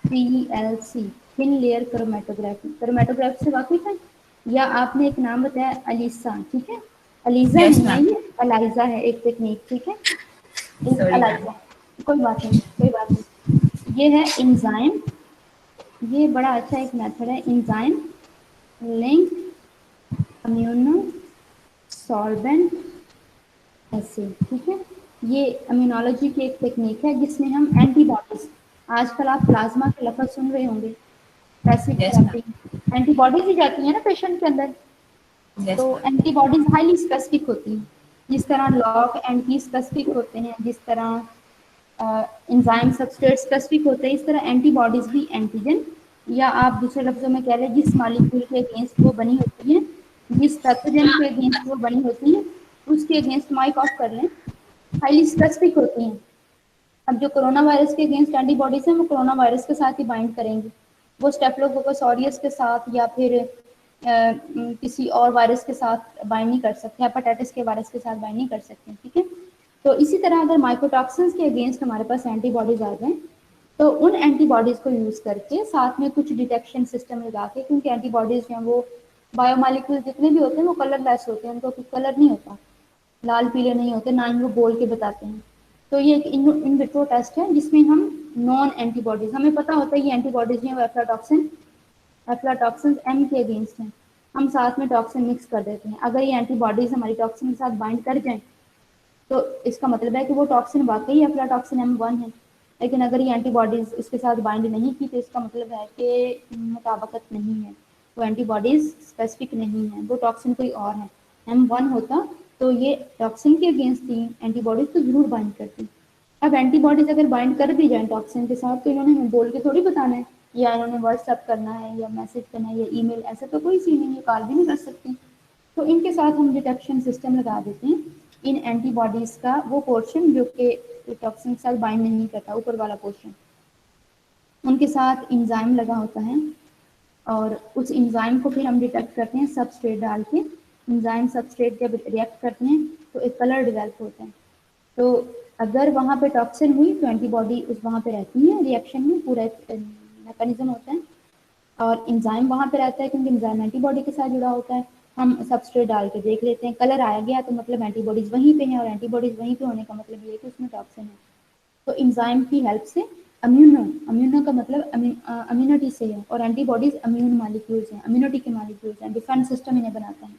PLC, thin layer chromatography. Chromatography से वाकिफ है? या आपने एक नाम बताया अलीसा, ठीक है, अलीजा यस नहीं है मैम, ये, अलाइजा है एक टेक्निक, ठीक है, सॉरी मैम। अलाइजा। कोई बात नहीं, कोई बात नहीं। ये है इंजाइम, ये बड़ा अच्छा एक मेथड है, इंजाइम लिंक अम्यूनो सॉल्वेंट ऐसे, ठीक है। ये इम्यूनोलॉजी की एक टेक्निक है जिसमें हम एंटीबॉडीज, आजकल आप प्लाज्मा के लफ्ज सुन रहे होंगे, passive yes therapy, ma'am. Antibodies ही जाती है ना पेशेंट के अंदर, यस तो मैम। एंटीबॉडीज हाईली स्पेसिफिक होती हैं। जिस तरह लॉक एंड की स्पेसिफिक होते हैं, जिस तरह एंजाइम सबस्ट्रेट स्पेसिफिक होते हैं, इस तरह एंटीबॉडीज भी एंटीजन, या आप दूसरे लफ्जों में कह लें जिस मॉलिक्यूल के अगेंस्ट वो बनी होती है, जिस पैथोजन के अगेंस्ट वो बनी होती है, उसके अगेंस्ट माइक ऑफ कर लें, हाईली स्पेसिफिक होती हैं। अब जो कोरोना वायरस के अगेंस्ट एंटीबॉडीज हैं वो कोरोना वायरस के साथ ही बाइंड करेंगे, वो स्टेफिलोकोकस ऑरियस के साथ या फिर किसी और वायरस के साथ बाइंड नहीं कर सकते, हेपेटाइटिस के वायरस के साथ बाइंड नहीं कर सकते, ठीक है। तो इसी तरह अगर माइकोटॉक्सिन्स के अगेंस्ट हमारे पास एंटीबॉडीज आ जाएं, तो उन एंटीबॉडीज को यूज करके साथ में कुछ डिटेक्शन सिस्टम लगा के, क्योंकि एंटीबॉडीज जो हैं वो बायोमॉलिक्यूल जितने भी होते हैं वो कलरलेस होते हैं, उनको कोई कलर नहीं होता, लाल पीले नहीं होते, ना ही वो बोल के बताते हैं। तो ये एक इन विट्रो टेस्ट है जिसमें हम नॉन एंटीबॉडीज, हमें पता होता है ये एंटीबॉडीज हैं वो एफ्लाटॉक्सिन एम के अगेंस्ट हैं, हम साथ में टॉक्सिन मिक्स कर देते हैं। अगर ये एंटीबॉडीज हमारी टॉक्सिन के साथ बाइंड कर जाएं तो इसका मतलब है कि वो टॉक्सिन वाकई एफ्लाटॉक्सिन M1 है। लेकिन अगर ये एंटीबॉडीज इसके साथ बाइंड नहीं की तो इसका मतलब है कि मुताबकत नहीं है, वो एंटीबॉडीज स्पेसिफिक नहीं है, वो टॉक्सिन कोई और है। M1 होता तो ये टॉक्सिन के अगेंस्ट थी एंटीबॉडीज तो जरूर बाइंड करती। अब एंटीबॉडीज अगर बाइंड कर भी जाए टॉक्सिन के साथ तो इन्होंने हमें बोल के थोड़ी बताना है, या इन्होंने व्हाट्सएप करना है या मैसेज करना है या ईमेल, ऐसा तो कोई सीन नहीं है, कॉल भी नहीं कर सकती। तो इनके साथ हम डिटेक्शन सिस्टम लगा देते हैं इन एंटीबॉडीज का, वो पोर्शन जो कि टॉक्सिन के साथ बाइंड नहीं करता, ऊपर वाला पोर्शन, उनके साथ इंजाइम लगा होता है, और उस इंजाइम को फिर हम डिटेक्ट करते हैं सबस्ट्रेट डाल के। इंजाइम सबस्ट्रेट जब रिएक्ट करते हैं तो एक कलर डेवलप होता है, तो अगर वहाँ पे टॉक्सिन हुई तो एंटीबॉडी उस वहाँ पे रहती है, रिएक्शन में पूरा मैकेनिज्म होता है, और इंजाइम वहाँ पे रहता है क्योंकि इंजाइम एंटीबॉडी के साथ जुड़ा होता है। हम सबस्ट्रेट डाल के देख लेते हैं, कलर आ गया तो मतलब एंटीबॉडीज वहीं पे हैं, और एंटीबॉडीज वहीं पे होने का मतलब ये है कि उसमें टॉक्सिन है। तो इंजाइम की हेल्प से अम्यूनो का मतलब इम्यूनिटी से है, और एंटीबॉडीज इम्यून मॉलिक्यूल्स हैं, इम्यूनिटी के मॉलिक्यूल्स हैं, डिफेंस सिस्टम इन्हें बनाता है।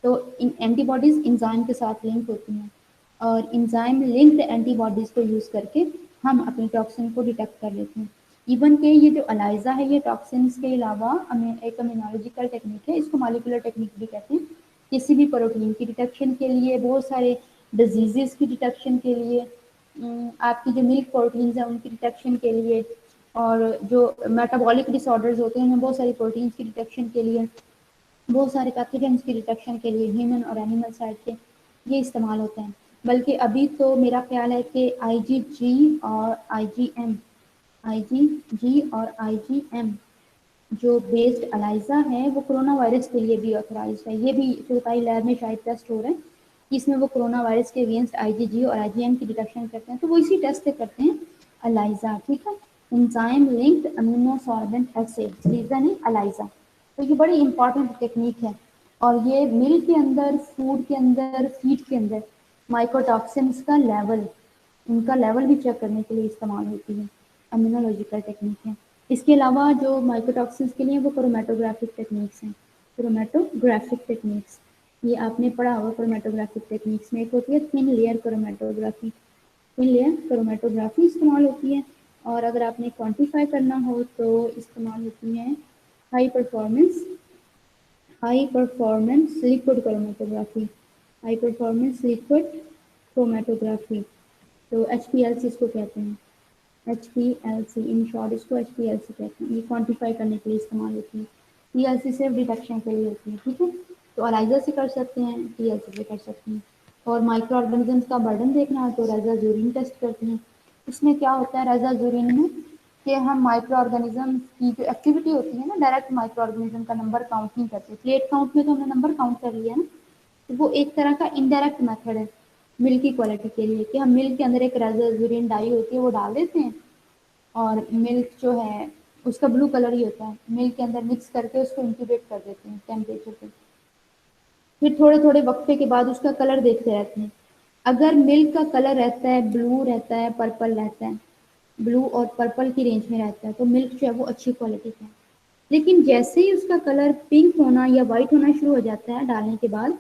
तो एंटीबॉडीज इंजाइम के साथ लिंक होती हैं, और इंजाइम लिंक्ड एंटीबॉडीज को यूज करके हम अपनी टॉक्सिन को डिटेक्ट कर लेते हैं। इवन के ये जो अलाइजा है ये टॉक्सिन्स के अलावा एक इम्यूनोलॉजिकल टेक्निक है, इसको मॉलिक्यूलर टेक्निक भी कहते हैं। किसी भी प्रोटीन की डिटेक्शन के लिए, बहुत सारे डिजीजेस की डिटेक्शन के लिए, आपकी जो मिल्क प्रोटीन्स हैं उनकी डिटेक्शन के लिए, और जो मेटाबॉलिक डिसऑर्डर्स होते हैं बहुत सारी प्रोटीन्स की डिटेक्शन के लिए, बहुत सारे पैथोजेंस की डिटेक्शन के लिए ह्यूमन और एनिमल साइड के ये इस्तेमाल होते हैं। बल्कि अभी तो मेरा ख्याल है कि IgG और IgM जो बेस्ड अलाइजा है वो कोरोना वायरस के लिए भी ऑथराइज है। ये भी फिलहाल लैब में शायद टेस्ट हो रहे हैं, इसमें वो कोरोना वायरस के अगेंस्ट IgG और IgM की डिटेक्शन करते हैं, तो वो इसी टेस्ट से करते हैं, अलाइजा, ठीक है, एंजाइम लिंक्ड अमीनोसॉर्बेंट एसे, रीजन है अलाइजा। तो ये बड़ी इंपॉर्टेंट टेक्निक है, और ये मिल्क के अंदर, फूड के अंदर, फीड के अंदर माइकोटॉक्सिन्स का लेवल, उनका लेवल भी चेक करने के लिए इस्तेमाल होती है, इम्यूनोलॉजिकल टेक्निक है। इसके अलावा जो माइकोटॉक्सिन्स के लिए वो क्रोमेटोग्राफिक टेक्निक्स हैं, क्रोमेटोग्राफिक टेक्निक्स, ये आपने पढ़ा होगा। क्रोमेटोग्राफिक टेक्निक्स में एक होती है thin layer chromatography, thin layer chromatography इस्तेमाल होती है, और अगर आपने क्वांटिफाई करना हो तो इस्तेमाल होती है high performance liquid chromatography, high performance liquid chromatography, तो HPLC इसको कहते हैं, HPLC इन शॉर्ट इसको HPLC कहते हैं। ये क्वांटिफाई करने के लिए इस्तेमाल होती है। TLC सिर्फ डिटेक्शन के लिए होती है, ठीक है। तो अलाइजा से कर सकते हैं, TLC से कर सकते हैं। और माइक्रो ऑर्गेनिजम्स का बर्डन देखना है तो रेजाजूरिन टेस्ट करते हैं। इसमें क्या होता है रेजाजूरिन में कि हम माइक्रो ऑर्गेनिज्म की जो एक्टिविटी होती है ना, डायरेक्ट माइक्रो ऑर्गेनिज्म का नंबर काउंट नहीं करते। प्लेट काउंट में तो हमने नंबर काउंट कर लिया ना, तो वो एक तरह का इनडायरेक्ट मेथड है मिल्क की क्वालिटी के लिए, कि हम मिल्क के अंदर एक रेजाजूरिन डाई होती है वो डाल देते हैं, और मिल्क जो है उसका ब्लू कलर ही होता है, मिल्क के अंदर मिक्स करके उसको इंक्यूबेट कर देते हैं टेम्परेचर पे। फिर थोड़े थोड़े वक्फे के बाद उसका कलर देखते रहते हैं। अगर मिल्क का कलर रहता है ब्लू रहता है, पर्पल रहता है, ब्लू और पर्पल की रेंज में रहता है, तो मिल्क जो है वो अच्छी क्वालिटी का है। लेकिन जैसे ही उसका कलर पिंक होना या वाइट होना शुरू हो जाता है डालने के बाद,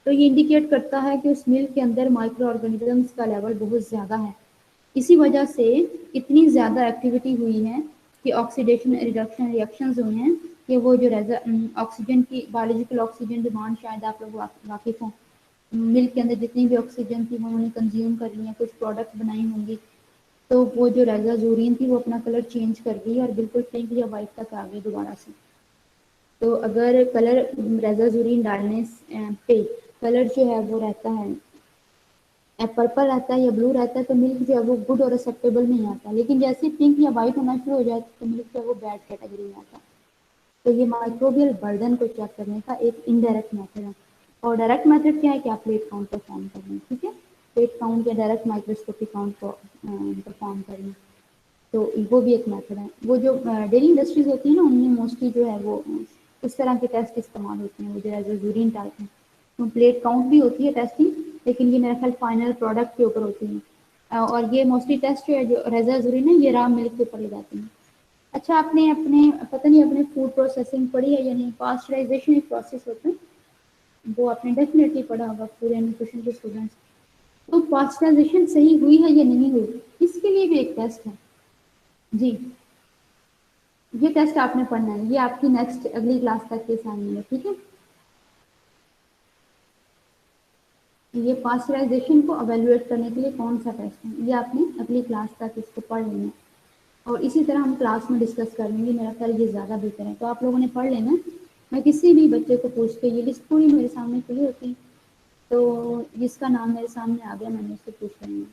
तो ये इंडिकेट करता है कि उस मिल्क के अंदर माइक्रो ऑर्गेनिजम्स का लेवल बहुत ज़्यादा है। इसी वजह से इतनी ज़्यादा एक्टिविटी हुई है कि ऑक्सीडेशन रिडक्शन रिएक्शंस हुए हैं, कि वो जो ऑक्सीजन की बायोलॉजिकल ऑक्सीजन डिमांड, शायद आप लोग वाकिफ हों, मिल्क के अंदर जितनी भी ऑक्सीजन थी वो उन्होंने कंज्यूम कर लिया, कुछ प्रोडक्ट बनाई होंगी, तो वो जो रेजाजोरिन थी वो अपना कलर चेंज कर गई और बिल्कुल पिंक या वाइट तक आ गई दोबारा से। तो अगर कलर रेजाजोरिन डालने पे कलर जो है वो रहता है पर्पल रहता है या ब्लू रहता है तो मिल्क जो है वो गुड और एक्सेप्टेबल नहीं आता, लेकिन जैसे पिंक या वाइट होना शुरू हो जाए तो मिल्क जो है वो बैड कैटेगरी में आता है। तो ये माइक्रोबियल बर्डन को चेक करने का एक इनडायरेक्ट मेथड है। और डायरेक्ट मेथड क्या है कि आप प्लेट काउंट परफॉर्म कर रहे हैं, ठीक है, प्लेट काउंट या डायरेक्ट माइक्रोस्कोपिक काउंट को परफॉर्म कर रहे हैं, तो वो भी एक मेथड है। वो जो डेयरी इंडस्ट्रीज होती है ना उनमें मोस्टली जो है वो उस तरह के टेस्ट इस्तेमाल होते हैं, वो जो है यूरिन टाइप है, तो प्लेट काउंट भी होती है टेस्टिंग, लेकिन ये मेरा ख्याल फाइनल प्रोडक्ट के ऊपर होती है। और ये मोस्टली टेस्ट जो है जो रेजाजूरिन है ये रॉ मिल्क के ऊपर लगाते हैं। अच्छा, आपने अपने पता नहीं अपने फूड प्रोसेसिंग पढ़ी है या नहीं, पास्चराइजेशन एक प्रोसेस होता है, वो आपने डेफिनेटली पढ़ा होगा पूरे न्यूट्रिशन के स्टूडेंट्स। तो पास्चराइजेशन सही हुई है या नहीं हुई, इसके लिए भी एक टेस्ट है जी। ये टेस्ट आपने पढ़ना है, ये आपकी नेक्स्ट अगली क्लास तक के सामने है, ठीक है। ये पास्चराइजेशन को अवेलुएट करने के लिए कौन सा टेस्ट है, ये आपने अगली क्लास तक इसको पढ़ लेना है और इसी तरह हम क्लास में डिस्कस कर लेंगे, मेरा ख्याल ये ज़्यादा बेहतर है। तो आप लोगों ने पढ़ लेना, मैं किसी भी बच्चे को पूछ के ये लिस्ट पूरी मेरे सामने खुली होती, तो जिसका नाम मेरे सामने आ गया मैंने उससे पूछ लेंगे।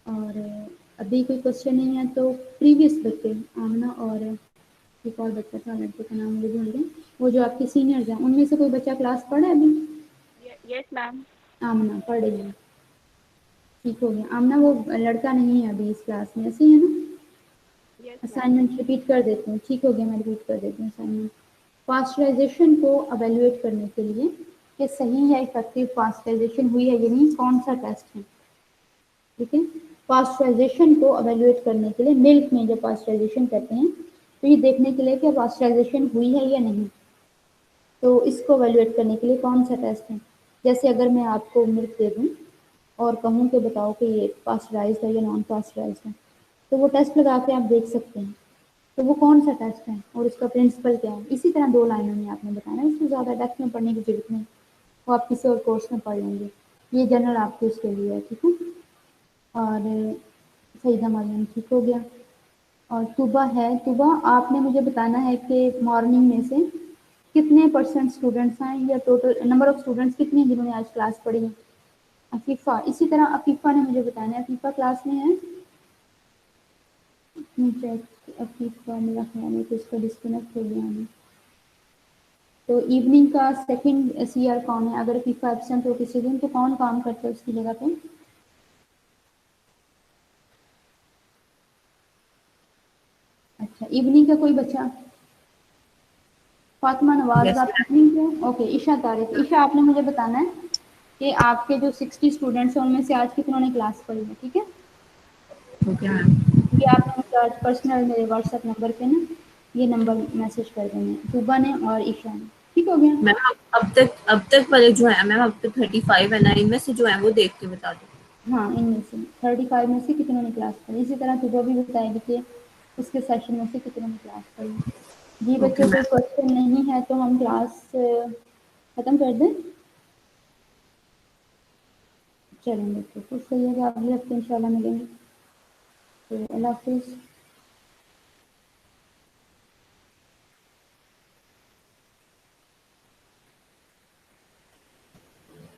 और अभी कोई क्वेश्चन नहीं है तो प्रीवियस बच्चे आमना और एक और बच्चा था, लड़के का नाम मुझे भूल गया, वो जो आपके सीनियर्स हैं उनमें से कोई बच्चा क्लास पढ़ा है अभी? Yes ma'am. आमना पढ़ रही है, ठीक हो गया। आमना वो लड़का नहीं है अभी इस क्लास में, ऐसे ही है ना? Yes ma'am. असाइनमेंट रिपीट कर देती हूँ, ठीक हो गया, मैं रिपीट कर देती हूँ असाइनमेंट। पास्चराइजेशन को अवेलुएट करने के लिए कि सही है, इफेक्टिव पास्चराइजेशन हुई है या नहीं, कौन सा टेस्ट है, ठीक है। पास्चराइजेशन को अवेलुएट करने के लिए मिल्क में जब पास्चराइजेशन करते हैं तो ये देखने के लिए कि पास्चराइजेशन हुई है या नहीं, तो इसको अवेलुएट करने के लिए कौन सा टेस्ट है। जैसे अगर मैं आपको मिल्क दे दूँ और कहूँ कि बताओ कि ये पास्चराइज्ड है या नॉन पास्चराइज्ड है, तो वो टेस्ट लगा के आप देख सकते हैं, तो वो कौन सा टेस्ट है और उसका प्रिंसिपल क्या है। इसी तरह 2 लाइनों में आपने बताना है, इससे ज़्यादा डेप्थ में पढ़ने की जरूरत नहीं, वो आप किसी और कोर्स में पढ़ लेंगे, ये जनरल आपके उसके लिए है, ठीक है। और सईदा मरियम ठीक हो गया। और तुबा है, तुबा आपने मुझे बताना है कि मॉर्निंग में से कितने परसेंट स्टूडेंट्स आए या टोटल नंबर ऑफ स्टूडेंट्स कितने हैं जिन्होंने आज क्लास पढ़ी है। अफीफ़ा, इसी तरह अफीफ़ा ने मुझे बताना है, अफीफ़ा क्लास में है? चेक अफीफ़ा, मेरा ख्याल है कि इसका डिस्कनेक्ट हो गया है। तो इवनिंग का सेकंड सीआर कौन है, अगर अफीफ़ा एब्सेंट हो किसी दिन तो कौन काम करता है उसकी जगह पे? अच्छा, इवनिंग का कोई बच्चा? फातिमा नवाज, यस आप इवनिंग के? ओके, ईशा तारिक। ईशा, आपने मुझे बताना है कि आपके जो 60 स्टूडेंट्स हैं उनमें से आज कितनों ने क्लास पढ़ी है, ठीक है। Okay ma'am. ये आपने मुझे आज पर्सनल मेरे व्हाट्सएप नंबर पे ना ये नंबर मैसेज कर देना है, तुबा ने और ईशा ने, ठीक हो गया। मैम अब तक वाले जो है मैम, अब तक 35 है ना, इनमें से जो है वो देख के बता दो। हाँ, इनमें से 35 में से कितनों ने क्लास पढ़ी, इसी तरह तुबा भी बताएगी कि उसके सेशन में से कितनों ने क्लास पढ़ी। जी ओके बच्चों, कोई मैम। क्वेश्चन नहीं है तो हम क्लास ख़त्म कर दें। चलेंगे तो फिर सही है, अगले हफ्ते इंशाल्लाह मिलेंगे, तो अल्लाह हाफिज़।